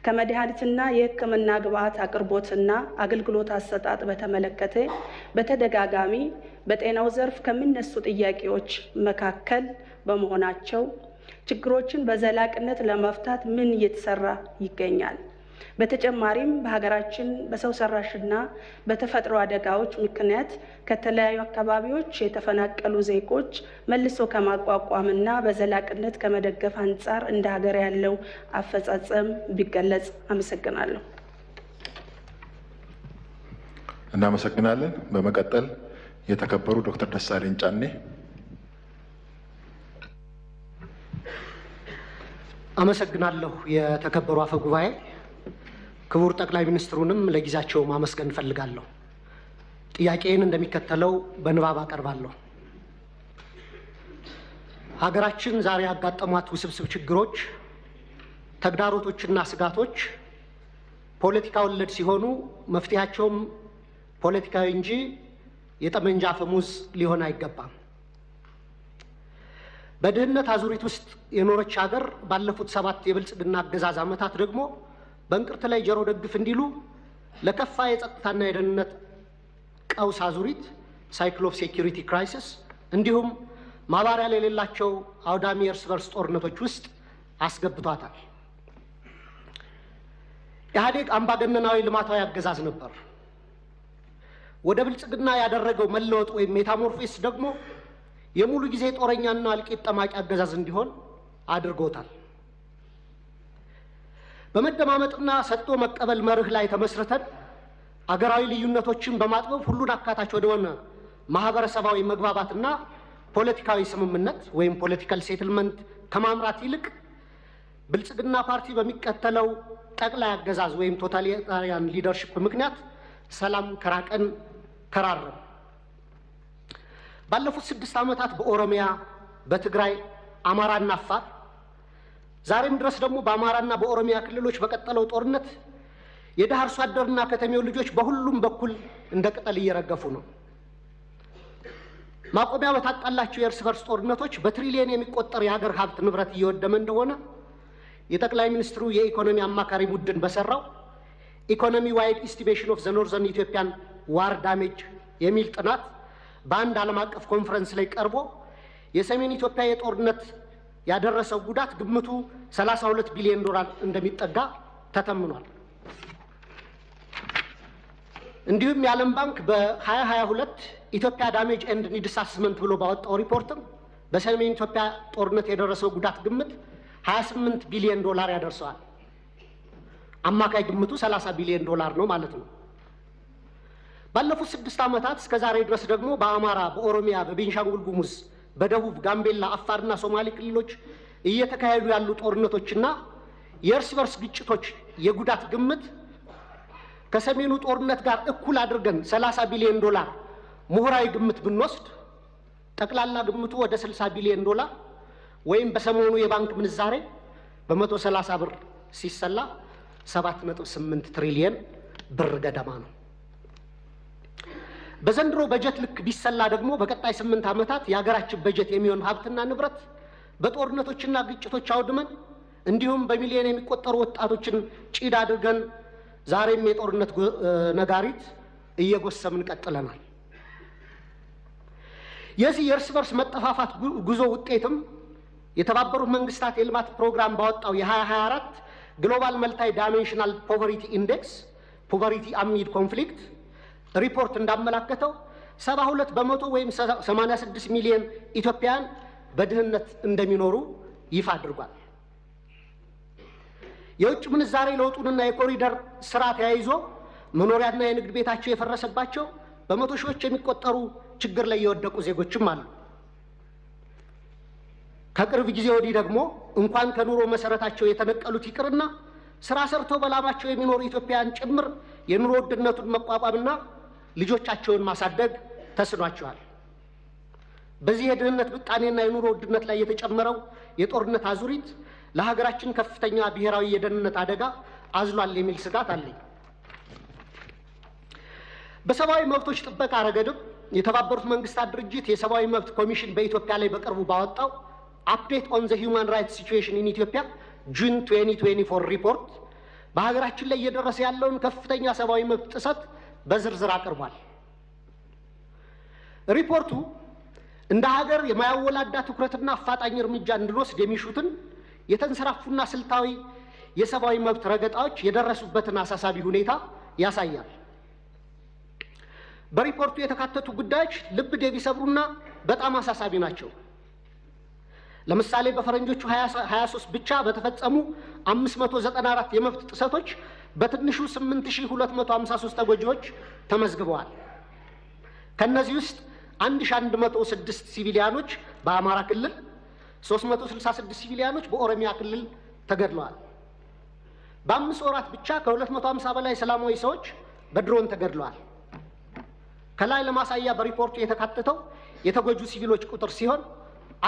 ከመድኃኒትና የሕክምና ግብዓት አቅርቦትና አገልግሎት አሰጣጥ በተመለከተ በተደጋጋሚ በጤናው ዘርፍ ከሚነሱ ጥያቄዎች መካከል በመሆናቸው ችግሮችን በዘላቂነት ለመፍታት ምን እየተሰራ ይገኛል? በተጨማሪም በሀገራችን በሰው ሰራሽና በተፈጥሮ አደጋዎች ምክንያት ከተለያዩ አካባቢዎች የተፈናቀሉ ዜጎች መልሶ ከማቋቋምና በዘላቂነት ከመደገፍ አንጻር እንደ ሀገር ያለው አፈጻጸም ቢገለጽ። አመሰግናለሁ። እናመሰግናለን። በመቀጠል የተከበሩ ዶክተር ደሳለኝ ጫኔ። አመሰግናለሁ። የተከበሩ አፈ ጉባኤ፣ ክቡር ጠቅላይ ሚኒስትሩንም ለጊዜያቸው ማመስገን እፈልጋለሁ። ጥያቄን እንደሚከተለው በንባብ አቀርባለሁ። ሀገራችን ዛሬ ያጋጠሟት ውስብስብ ችግሮች፣ ተግዳሮቶችና ስጋቶች ፖለቲካ ወለድ ሲሆኑ መፍትሄያቸውም ፖለቲካዊ እንጂ የጠመንጃ አፈሙዝ ሊሆን አይገባም። በድህነት አዙሪት ውስጥ የኖረች ሀገር ባለፉት 7 የብልጽግና አገዛዝ ዓመታት ደግሞ በእንቅርት ላይ ጆሮ ደግፍ እንዲሉ ለከፋ የጸጥታና የደህንነት ቀውስ አዙሪት ሳይክል ኦፍ ሴኩሪቲ ክራይሲስ እንዲሁም ማባሪያ የሌላቸው አውዳሚ የእርስ በርስ ጦርነቶች ውስጥ አስገብቷታል። ኢህአዴግ አምባገነናዊ ልማታዊ አገዛዝ ነበር። ወደ ብልጽግና ያደረገው መለወጥ ወይም ሜታሞርፎስ ደግሞ የሙሉ ጊዜ ጦረኛና እልቂት ጠማቂ አገዛዝ እንዲሆን አድርጎታል። በመደማመጥና ሰጥቶ መቀበል መርህ ላይ ተመስርተን አገራዊ ልዩነቶችን በማጥበብ ሁሉን አካታች ወደሆነ ማህበረሰባዊ መግባባትና ፖለቲካዊ ስምምነት ወይም ፖለቲካል ሴትልመንት ከማምራት ይልቅ ብልጽግና ፓርቲ በሚከተለው ጠቅላይ አገዛዝ ወይም ቶታሊታሪያን ሊደርሺፕ ምክንያት ሰላም ከራቀን ከራረም። ባለፉት 6 ዓመታት በኦሮሚያ፣ በትግራይ፣ አማራና አፋር ዛሬም ድረስ ደግሞ በአማራና በኦሮሚያ ክልሎች በቀጠለው ጦርነት የደሃ አርሶ አደርና ከተሜው ልጆች በሁሉም በኩል እንደ ቅጠል እየረገፉ ነው። ማቆሚያ በታጣላቸው የእርስ በርስ ጦርነቶች በትሪሊየን የሚቆጠር የሀገር ሀብት ንብረት እየወደመ እንደሆነ የጠቅላይ ሚኒስትሩ የኢኮኖሚ አማካሪ ቡድን በሰራው ኢኮኖሚ ዋይድ ኢስቲሜሽን ኦፍ ዘ ኖርዘርን ኢትዮጵያን ዋር ዳሜጅ የሚል ጥናት በአንድ ዓለም አቀፍ ኮንፈረንስ ላይ ቀርቦ የሰሜን ኢትዮጵያ የጦርነት ያደረሰው ጉዳት ግምቱ 32 ቢሊዮን ዶላር እንደሚጠጋ ተተምኗል። እንዲሁም የዓለም ባንክ በ2022 ኢትዮጵያ ዳሜጅ ኤንድ ኒድስ አሰስመንት ብሎ ባወጣው ሪፖርትም በሰሜን ኢትዮጵያ ጦርነት የደረሰው ጉዳት ግምት 28 ቢሊዮን ዶላር ያደርሰዋል። አማካይ ግምቱ 30 ቢሊዮን ዶላር ነው ማለት ነው። ባለፉት 6 ዓመታት እስከ ዛሬ ድረስ ደግሞ በአማራ፣ በኦሮሚያ፣ በቤንሻንጉል ጉሙዝ፣ በደቡብ ጋምቤላ፣ አፋርና ሶማሌ ክልሎች እየተካሄዱ ያሉ ጦርነቶችና የእርስ በርስ ግጭቶች የጉዳት ግምት ከሰሜኑ ጦርነት ጋር እኩል አድርገን 30 ቢሊዮን ዶላር ምሁራዊ ግምት ብንወስድ ጠቅላላ ግምቱ ወደ 60 ቢሊዮን ዶላር ወይም በሰሞኑ የባንክ ምንዛሬ በ130 ብር ሲሰላ 7.8 ትሪሊየን ብር ገደማ ነው። በዘንድሮ በጀት ልክ ቢሰላ ደግሞ በቀጣይ 8 ዓመታት የሀገራችን በጀት የሚሆን ሀብትና ንብረት በጦርነቶችና ግጭቶች አውድመን እንዲሁም በሚሊዮን የሚቆጠሩ ወጣቶችን ጭድ አድርገን ዛሬም የጦርነት ነጋሪት እየጎሰምን ቀጥለናል። የዚህ የእርስ በርስ መጠፋፋት ጉዞ ውጤትም የተባበሩት መንግስታት የልማት ፕሮግራም ባወጣው የ2024 ግሎባል መልታይ ዳይሜንሽናል ፖቨርቲ ኢንዴክስ ፖቨርቲ አሚድ ኮንፍሊክት ሪፖርት እንዳመላከተው 72 በመቶ ወይም 86 ሚሊዮን ኢትዮጵያውያን በድህነት እንደሚኖሩ ይፋ አድርጓል። የውጭ ምንዛሬ ለውጡንና የኮሪደር ስራ ተያይዞ መኖሪያና የንግድ ቤታቸው የፈረሰባቸው በመቶ ሺዎች የሚቆጠሩ ችግር ላይ የወደቁ ዜጎችም አሉ። ከቅርብ ጊዜ ወዲህ ደግሞ እንኳን ከኑሮ መሰረታቸው የተነቀሉት ይቅርና ስራ ሰርተው በላባቸው የሚኖሩ ኢትዮጵያውያን ጭምር የኑሮ ውድነቱን መቋቋምና ልጆቻቸውን ማሳደግ ተስኗቸዋል። በዚህ የድህነት ምጣኔና የኑሮ ውድነት ላይ የተጨመረው የጦርነት አዙሪት ለሀገራችን ከፍተኛ ብሔራዊ የደህንነት አደጋ አዝሏል የሚል ስጋት አለኝ። በሰብአዊ መብቶች ጥበቃ ረገድም የተባበሩት መንግስታት ድርጅት የሰብአዊ መብት ኮሚሽን በኢትዮጵያ ላይ በቅርቡ ባወጣው አፕዴት ኦን ዘ ሂውማን ራይትስ ሲቹዌሽን ኢን ኢትዮጵያ ጁን 2024 ሪፖርት በሀገራችን ላይ እየደረሰ ያለውን ከፍተኛ ሰብአዊ መብት ጥሰት በዝርዝር አቅርቧል። ሪፖርቱ እንደ ሀገር የማያወላዳ ትኩረትና አፋጣኝ እርምጃ እንድንወስድ የሚሹትን የተንሰራፉና ስልታዊ የሰብአዊ መብት ረገጣዎች የደረሱበትን አሳሳቢ ሁኔታ ያሳያል። በሪፖርቱ የተካተቱ ጉዳዮች ልብ የሚሰብሩና በጣም አሳሳቢ ናቸው። ለምሳሌ በፈረንጆቹ 23 ብቻ በተፈጸሙ 594 የመብት ጥሰቶች በትንሹ 8253 ተጎጂዎች ተመዝግበዋል። ከነዚህ ውስጥ 1106 ሲቪሊያኖች በአማራ ክልል፣ 366 ሲቪሊያኖች በኦሮሚያ ክልል ተገድለዋል። በ5 ወራት ብቻ ከ250 በላይ ሰላማዊ ሰዎች በድሮን ተገድለዋል። ከላይ ለማሳያ በሪፖርቱ የተካተተው የተጎጁ ሲቪሎች ቁጥር ሲሆን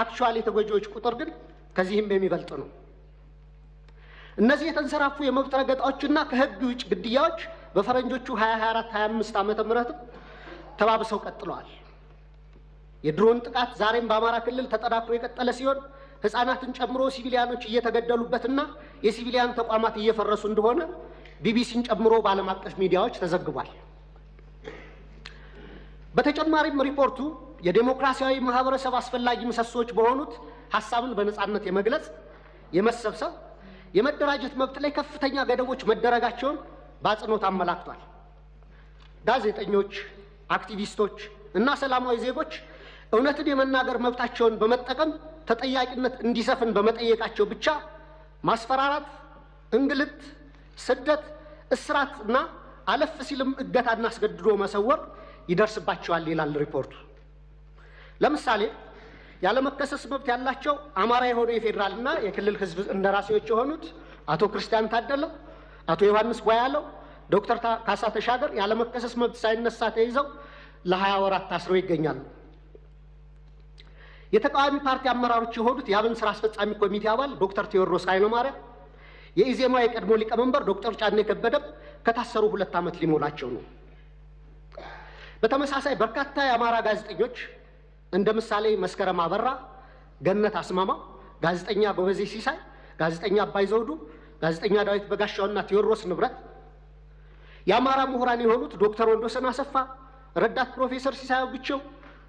አክቹዋሊ የተጎጂዎች ቁጥር ግን ከዚህም የሚበልጥ ነው። እነዚህ የተንሰራፉ የመብት ረገጣዎችና ከህግ ውጭ ግድያዎች በፈረንጆቹ 2024-25 ዓመተ ምህረት ተባብሰው ቀጥለዋል። የድሮን ጥቃት ዛሬም በአማራ ክልል ተጠናክሮ የቀጠለ ሲሆን ህፃናትን ጨምሮ ሲቪሊያኖች እየተገደሉበትና የሲቪሊያን ተቋማት እየፈረሱ እንደሆነ ቢቢሲን ጨምሮ በዓለም አቀፍ ሚዲያዎች ተዘግቧል። በተጨማሪም ሪፖርቱ የዴሞክራሲያዊ ማህበረሰብ አስፈላጊ ምሰሶች በሆኑት ሐሳብን በነጻነት የመግለጽ፣ የመሰብሰብ፣ የመደራጀት መብት ላይ ከፍተኛ ገደቦች መደረጋቸውን በአጽንኦት አመላክቷል። ጋዜጠኞች፣ አክቲቪስቶች እና ሰላማዊ ዜጎች እውነትን የመናገር መብታቸውን በመጠቀም ተጠያቂነት እንዲሰፍን በመጠየቃቸው ብቻ ማስፈራራት፣ እንግልት፣ ስደት፣ እስራት እና አለፍ ሲልም እገታና አስገድዶ መሰወር ይደርስባቸዋል ይላል ሪፖርቱ። ለምሳሌ ያለመከሰስ መብት ያላቸው አማራ የሆኑ የፌዴራልና የክልል ህዝብ እንደራሴዎች የሆኑት አቶ ክርስቲያን ታደለ፣ አቶ ዮሐንስ ቧያለው፣ ዶክተር ካሳ ተሻገር ያለመከሰስ መብት ሳይነሳ ተይዘው ለ20 ወራት ታስረው ይገኛሉ። የተቃዋሚ ፓርቲ አመራሮች የሆኑት የአብን ስራ አስፈጻሚ ኮሚቴ አባል ዶክተር ቴዎድሮስ ኃይለማርያም፣ የኢዜማ የቀድሞ ሊቀመንበር ዶክተር ጫኔ ከበደም ከታሰሩ 2 ዓመት ሊሞላቸው ነው። በተመሳሳይ በርካታ የአማራ ጋዜጠኞች እንደ ምሳሌ መስከረም አበራ፣ ገነት አስማማ፣ ጋዜጠኛ ጎበዜ ሲሳይ፣ ጋዜጠኛ አባይ ዘውዱ፣ ጋዜጠኛ ዳዊት በጋሻውና ቴዎድሮስ ንብረት፣ የአማራ ምሁራን የሆኑት ዶክተር ወንዶሰን አሰፋ፣ ረዳት ፕሮፌሰር ሲሳይ ብቸው፣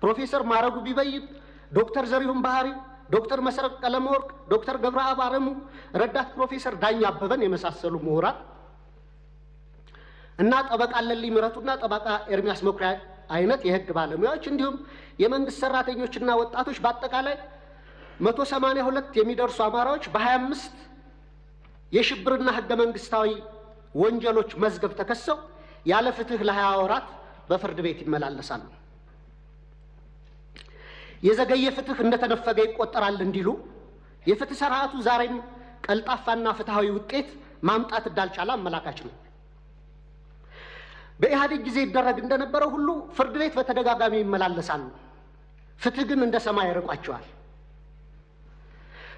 ፕሮፌሰር ማረጉ ቢበይን፣ ዶክተር ዘሪሁን ባህሪ፣ ዶክተር መሰረት ቀለመወርቅ፣ ዶክተር ገብረአብ አረሙ፣ ረዳት ፕሮፌሰር ዳኛ አበበን የመሳሰሉ ምሁራን እና ጠበቃ አለልኝ ምረቱና ጠበቃ ኤርሚያስ መኩሪያ አይነት የህግ ባለሙያዎች እንዲሁም የመንግስት ሰራተኞችና ወጣቶች በአጠቃላይ 182 የሚደርሱ አማራዎች በ25 የሽብርና ህገ መንግስታዊ ወንጀሎች መዝገብ ተከሰው ያለ ፍትህ ለ20 ወራት በፍርድ ቤት ይመላለሳሉ። የዘገየ ፍትህ እንደተነፈገ ይቆጠራል እንዲሉ የፍትህ ስርዓቱ ዛሬም ቀልጣፋና ፍትሃዊ ውጤት ማምጣት እንዳልቻለ አመላካች ነው። በኢህአዴግ ጊዜ ይደረግ እንደነበረው ሁሉ ፍርድ ቤት በተደጋጋሚ ይመላለሳሉ። ፍትህ ግን እንደ ሰማይ ያርቋቸዋል።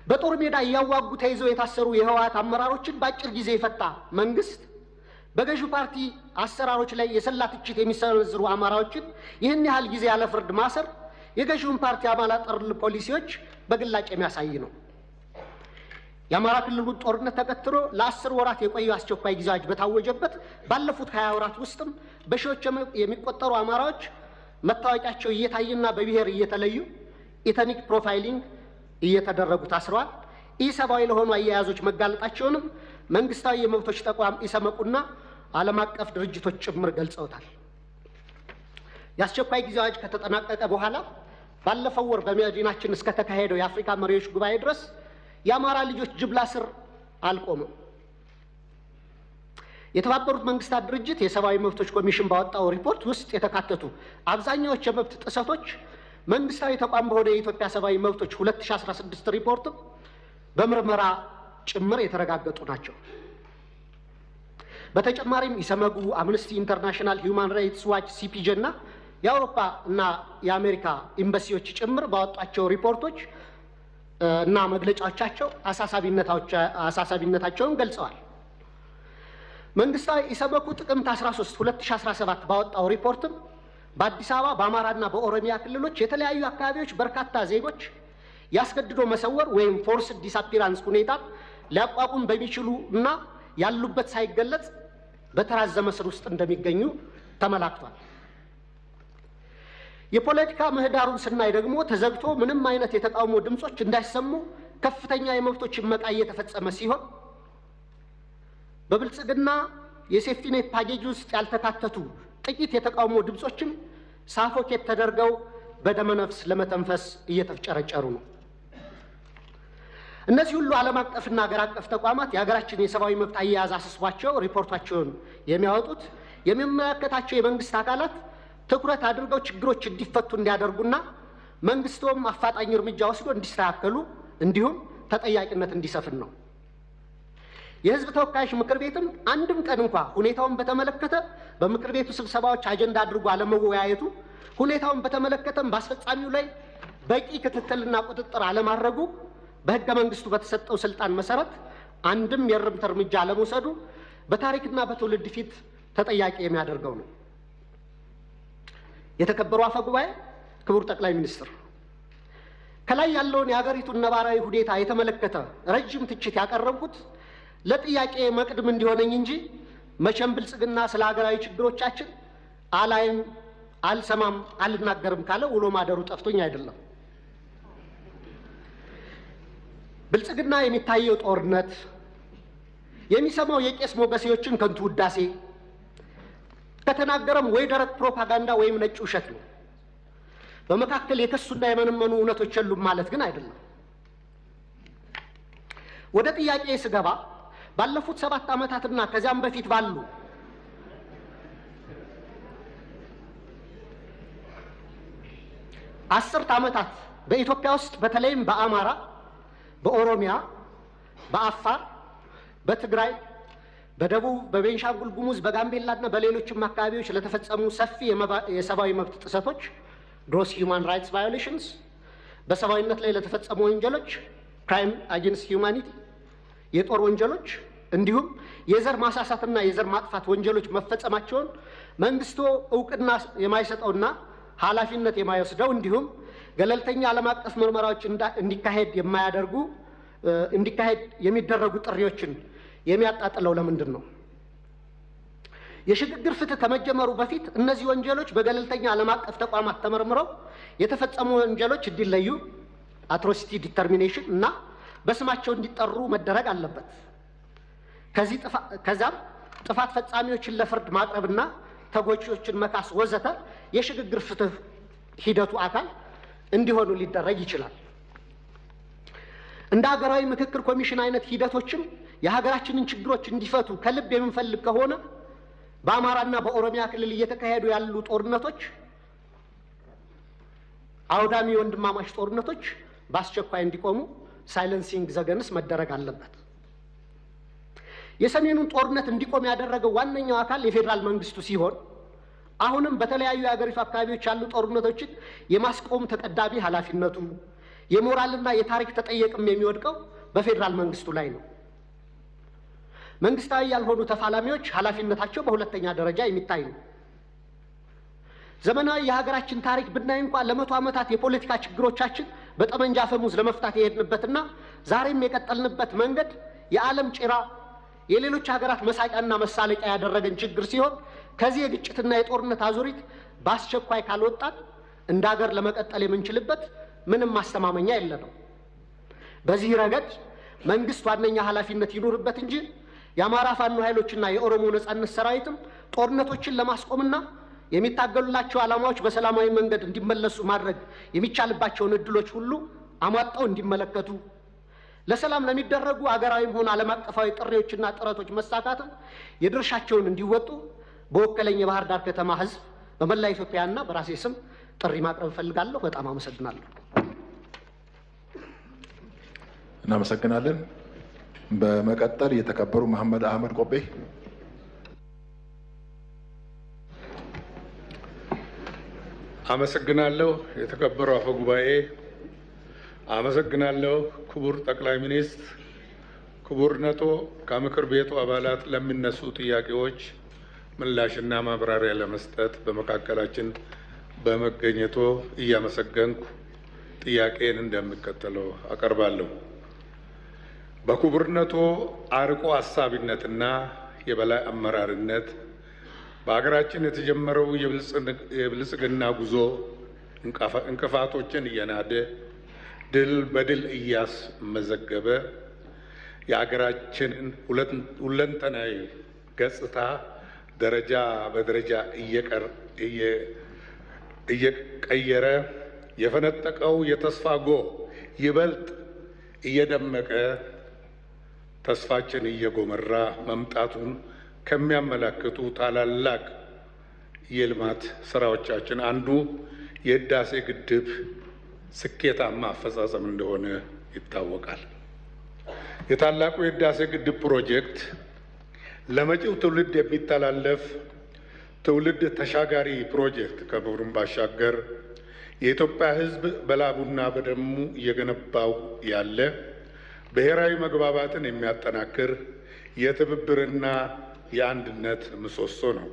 በጦር ሜዳ እያዋጉ ተይዘው የታሰሩ የህወሓት አመራሮችን በአጭር ጊዜ የፈታ መንግስት በገዢው ፓርቲ አሰራሮች ላይ የሰላ ትችት የሚሰነዝሩ አማራዎችን ይህን ያህል ጊዜ ያለ ፍርድ ማሰር የገዢውን ፓርቲ አባላት ጠር ፖሊሲዎች በግላጭ የሚያሳይ ነው። የአማራ ክልሉን ጦርነት ተከትሎ ለ10 ወራት የቆየ አስቸኳይ ጊዜ አዋጅ በታወጀበት ባለፉት 20 ወራት ውስጥም በሺዎች የሚቆጠሩ አማራዎች መታወቂያቸው እየታየና በብሔር እየተለዩ ኢተኒክ ፕሮፋይሊንግ እየተደረጉ ታስረዋል። ኢሰብአዊ ለሆኑ አያያዞች መጋለጣቸውንም መንግስታዊ የመብቶች ተቋም ኢሰመቁና ዓለም አቀፍ ድርጅቶች ጭምር ገልጸውታል። የአስቸኳይ ጊዜ አዋጅ ከተጠናቀቀ በኋላ ባለፈው ወር በመዲናችን እስከ ተካሄደው የአፍሪካ መሪዎች ጉባኤ ድረስ የአማራ ልጆች ጅምላ እስር አልቆመም። የተባበሩት መንግስታት ድርጅት የሰብአዊ መብቶች ኮሚሽን ባወጣው ሪፖርት ውስጥ የተካተቱ አብዛኛዎቹ የመብት ጥሰቶች መንግስታዊ ተቋም በሆነ የኢትዮጵያ ሰብአዊ መብቶች 2016 ሪፖርት በምርመራ ጭምር የተረጋገጡ ናቸው። በተጨማሪም ኢሰመጉ፣ አምነስቲ ኢንተርናሽናል፣ ሂውማን ራይትስ ዋች፣ ሲፒጄ እና የአውሮፓ እና የአሜሪካ ኤምባሲዎች ጭምር ባወጣቸው ሪፖርቶች እና መግለጫዎቻቸው አሳሳቢነታቸውን ገልጸዋል። መንግስታዊ ኢሰመጉ ጥቅምት 13 2017 ባወጣው ሪፖርትም በአዲስ አበባ በአማራና በኦሮሚያ ክልሎች የተለያዩ አካባቢዎች በርካታ ዜጎች ያስገድዶ መሰወር ወይም ፎርስድ ዲስአፒራንስ ሁኔታ ሊያቋቁም በሚችሉ እና ያሉበት ሳይገለጽ በተራዘመ እስር ውስጥ እንደሚገኙ ተመላክቷል። የፖለቲካ ምህዳሩን ስናይ ደግሞ ተዘግቶ ምንም አይነት የተቃውሞ ድምጾች እንዳይሰሙ ከፍተኛ የመብቶች መቃ እየተፈጸመ ሲሆን በብልጽግና የሴፍቲኔት ፓኬጅ ውስጥ ያልተካተቱ ጥቂት የተቃውሞ ድምጾችም ሳፎኬት ተደርገው በደመነፍስ ለመተንፈስ እየተፍጨረጨሩ ነው። እነዚህ ሁሉ ዓለም አቀፍና ሀገር አቀፍ ተቋማት የሀገራችን የሰብአዊ መብት አያያዝ አስስቧቸው ሪፖርታቸውን የሚያወጡት የሚመለከታቸው የመንግስት አካላት ትኩረት አድርገው ችግሮች እንዲፈቱ እንዲያደርጉና መንግስቶም አፋጣኝ እርምጃ ወስዶ እንዲስተካከሉ እንዲሁም ተጠያቂነት እንዲሰፍን ነው። የህዝብ ተወካዮች ምክር ቤትም አንድም ቀን እንኳ ሁኔታውን በተመለከተ በምክር ቤቱ ስብሰባዎች አጀንዳ አድርጎ አለመወያየቱ፣ ሁኔታውን በተመለከተም በአስፈጻሚው ላይ በቂ ክትትልና ቁጥጥር አለማድረጉ፣ በህገ መንግስቱ በተሰጠው ስልጣን መሰረት አንድም የእርምት እርምጃ አለመውሰዱ በታሪክና በትውልድ ፊት ተጠያቂ የሚያደርገው ነው። የተከበሩ አፈ ጉባኤ፣ ክቡር ጠቅላይ ሚኒስትር፣ ከላይ ያለውን የሀገሪቱን ነባራዊ ሁኔታ የተመለከተ ረጅም ትችት ያቀረብኩት ለጥያቄ መቅድም እንዲሆነኝ እንጂ መቼም ብልጽግና ስለ ሀገራዊ ችግሮቻችን አላይም፣ አልሰማም፣ አልናገርም ካለ ውሎ ማደሩ ጠፍቶኝ አይደለም። ብልጽግና የሚታየው ጦርነት፣ የሚሰማው የቄስ ሞገሴዎችን ከንቱ ውዳሴ፣ ከተናገረም ወይ ደረቅ ፕሮፓጋንዳ ወይም ነጭ ውሸት ነው። በመካከል የከሱና የመነመኑ እውነቶች የሉም ማለት ግን አይደለም። ወደ ጥያቄ ስገባ ባለፉት 7 ዓመታትና ከዚያም በፊት ባሉ አስርት ዓመታት በኢትዮጵያ ውስጥ በተለይም በአማራ፣ በኦሮሚያ፣ በአፋር፣ በትግራይ፣ በደቡብ፣ በቤንሻንጉል ጉሙዝ፣ በጋምቤላና በሌሎችም አካባቢዎች ለተፈጸሙ ሰፊ የሰብአዊ መብት ጥሰቶች ግሮስ ሂውማን ራይትስ ቫዮሌሽንስ፣ በሰብአዊነት ላይ ለተፈጸሙ ወንጀሎች ክራይም አጌንስት ሂውማኒቲ፣ የጦር ወንጀሎች እንዲሁም የዘር ማሳሳትና የዘር ማጥፋት ወንጀሎች መፈጸማቸውን መንግስቱ እውቅና የማይሰጠውና ኃላፊነት የማይወስደው እንዲሁም ገለልተኛ ዓለም አቀፍ ምርመራዎች እንዲካሄድ የሚደረጉ ጥሪዎችን የሚያጣጥለው ለምንድን ነው? የሽግግር ፍትህ ከመጀመሩ በፊት እነዚህ ወንጀሎች በገለልተኛ ዓለም አቀፍ ተቋማት ተመርምረው የተፈጸሙ ወንጀሎች እንዲለዩ አትሮሲቲ ዲተርሚኔሽን እና በስማቸው እንዲጠሩ መደረግ አለበት። ከዛም ጥፋት ፈጻሚዎችን ለፍርድ ማቅረብና ተጎጂዎችን መካስ ወዘተ የሽግግር ፍትህ ሂደቱ አካል እንዲሆኑ ሊደረግ ይችላል። እንደ ሀገራዊ ምክክር ኮሚሽን አይነት ሂደቶችም የሀገራችንን ችግሮች እንዲፈቱ ከልብ የምንፈልግ ከሆነ በአማራና በኦሮሚያ ክልል እየተካሄዱ ያሉ ጦርነቶች፣ አውዳሚ ወንድማማች ጦርነቶች በአስቸኳይ እንዲቆሙ ሳይለንሲንግ ዘገንስ መደረግ አለበት። የሰሜኑን ጦርነት እንዲቆም ያደረገው ዋነኛው አካል የፌዴራል መንግስቱ ሲሆን አሁንም በተለያዩ የሀገሪቱ አካባቢዎች ያሉ ጦርነቶችን የማስቆም ተቀዳሚ ኃላፊነቱ የሞራልና የታሪክ ተጠየቅም የሚወድቀው በፌዴራል መንግስቱ ላይ ነው። መንግስታዊ ያልሆኑ ተፋላሚዎች ኃላፊነታቸው በሁለተኛ ደረጃ የሚታይ ነው። ዘመናዊ የሀገራችን ታሪክ ብናይ እንኳን ለመቶ ዓመታት የፖለቲካ ችግሮቻችን በጠመንጃ አፈሙዝ ለመፍታት የሄድንበትና ዛሬም የቀጠልንበት መንገድ የዓለም ጭራ የሌሎች ሀገራት መሳቂያና መሳለቂያ ያደረገን ችግር ሲሆን ከዚህ የግጭትና የጦርነት አዙሪት በአስቸኳይ ካልወጣን እንደ ሀገር ለመቀጠል የምንችልበት ምንም ማስተማመኛ የለንም። በዚህ ረገድ መንግስት ዋነኛ ኃላፊነት ይኖርበት እንጂ የአማራ ፋኖ ኃይሎችና የኦሮሞ ነጻነት ሰራዊትም ጦርነቶችን ለማስቆምና የሚታገሉላቸው ዓላማዎች በሰላማዊ መንገድ እንዲመለሱ ማድረግ የሚቻልባቸውን እድሎች ሁሉ አሟጣው እንዲመለከቱ፣ ለሰላም ለሚደረጉ አገራዊም ሆነ ዓለም አቀፋዊ ጥሪዎችና ጥረቶች መሳካትም የድርሻቸውን እንዲወጡ በወከለኝ የባህር ዳር ከተማ ህዝብ በመላ ኢትዮጵያና በራሴ ስም ጥሪ ማቅረብ እፈልጋለሁ። በጣም አመሰግናለሁ። እናመሰግናለን። በመቀጠል የተከበሩ መሐመድ አህመድ ቆቤ። አመሰግናለሁ። የተከበሩ አፈ ጉባኤ፣ አመሰግናለሁ። ክቡር ጠቅላይ ሚኒስትር፣ ክቡርነቶ ከምክር ቤቱ አባላት ለሚነሱ ጥያቄዎች ምላሽና ማብራሪያ ለመስጠት በመካከላችን በመገኘቶ እያመሰገንኩ ጥያቄን እንደሚከተለው አቀርባለሁ። በክቡርነቶ አርቆ አሳቢነትና የበላይ አመራርነት በሀገራችን የተጀመረው የብልጽግና ጉዞ እንቅፋቶችን እየናደ ድል በድል እያስመዘገበ የሀገራችንን ሁለንተናዊ ገጽታ ደረጃ በደረጃ እየቀየረ የፈነጠቀው የተስፋ ጎህ ይበልጥ እየደመቀ ተስፋችን እየጎመራ መምጣቱን ከሚያመላክቱ ታላላቅ የልማት ስራዎቻችን አንዱ የህዳሴ ግድብ ስኬታማ አፈጻጸም እንደሆነ ይታወቃል። የታላቁ የህዳሴ ግድብ ፕሮጀክት ለመጪው ትውልድ የሚተላለፍ ትውልድ ተሻጋሪ ፕሮጀክት ከመሆኑም ባሻገር የኢትዮጵያ ሕዝብ በላቡና በደሙ እየገነባው ያለ ብሔራዊ መግባባትን የሚያጠናክር የትብብርና የአንድነት ምሰሶ ነው።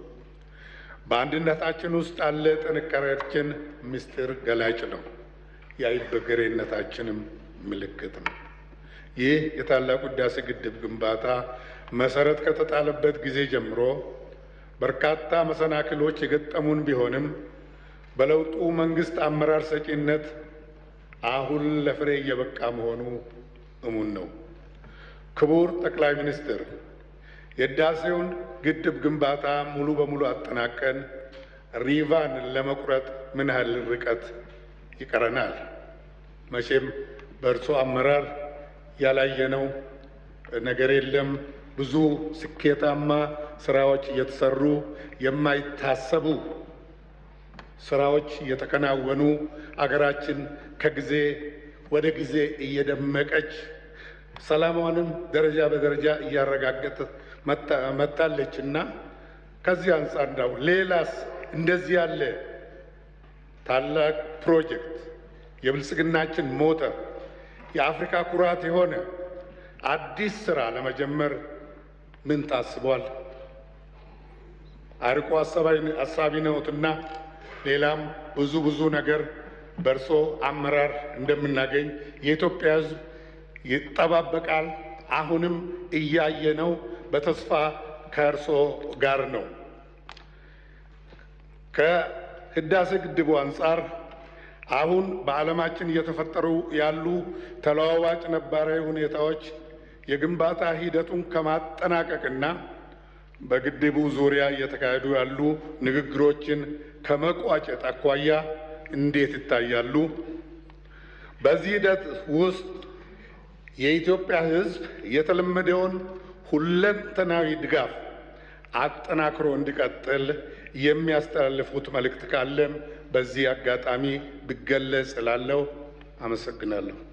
በአንድነታችን ውስጥ ያለ ጥንካሬያችን ምስጢር ገላጭ ነው። የአይበገሬነታችንም ምልክት ነው። ይህ የታላቁ ህዳሴ ግድብ ግንባታ መሰረት ከተጣለበት ጊዜ ጀምሮ በርካታ መሰናክሎች የገጠሙን ቢሆንም በለውጡ መንግስት አመራር ሰጪነት አሁን ለፍሬ እየበቃ መሆኑ እሙን ነው። ክቡር ጠቅላይ ሚኒስትር፣ የህዳሴውን ግድብ ግንባታ ሙሉ በሙሉ አጠናቀን ሪቫን ለመቁረጥ ምን ያህል ርቀት ይቀረናል? መቼም በእርሶ አመራር ያላየነው ነገር የለም። ብዙ ስኬታማ ስራዎች እየተሰሩ፣ የማይታሰቡ ስራዎች እየተከናወኑ፣ አገራችን ከጊዜ ወደ ጊዜ እየደመቀች ሰላሟንም ደረጃ በደረጃ እያረጋገጠ መጣለች እና ከዚህ አንጻር እንዳው ሌላስ እንደዚህ ያለ ታላቅ ፕሮጀክት የብልጽግናችን ሞተር የአፍሪካ ኩራት የሆነ አዲስ ስራ ለመጀመር ምን ታስቧል? አርቆ አሳቢ ነዎትና ሌላም ብዙ ነገር በእርሶ አመራር እንደምናገኝ የኢትዮጵያ ሕዝብ ይጠባበቃል። አሁንም እያየ ነው። በተስፋ ከእርሶ ጋር ነው። ከህዳሴ ግድቡ አንጻር አሁን በዓለማችን እየተፈጠሩ ያሉ ተለዋዋጭ ነባራዊ ሁኔታዎች የግንባታ ሂደቱን ከማጠናቀቅና በግድቡ ዙሪያ እየተካሄዱ ያሉ ንግግሮችን ከመቋጨት አኳያ እንዴት ይታያሉ? በዚህ ሂደት ውስጥ የኢትዮጵያ ሕዝብ የተለመደውን ሁለንተናዊ ድጋፍ አጠናክሮ እንዲቀጥል የሚያስተላልፉት መልእክት ካለም በዚህ አጋጣሚ ቢገለጽ እላለሁ። አመሰግናለሁ።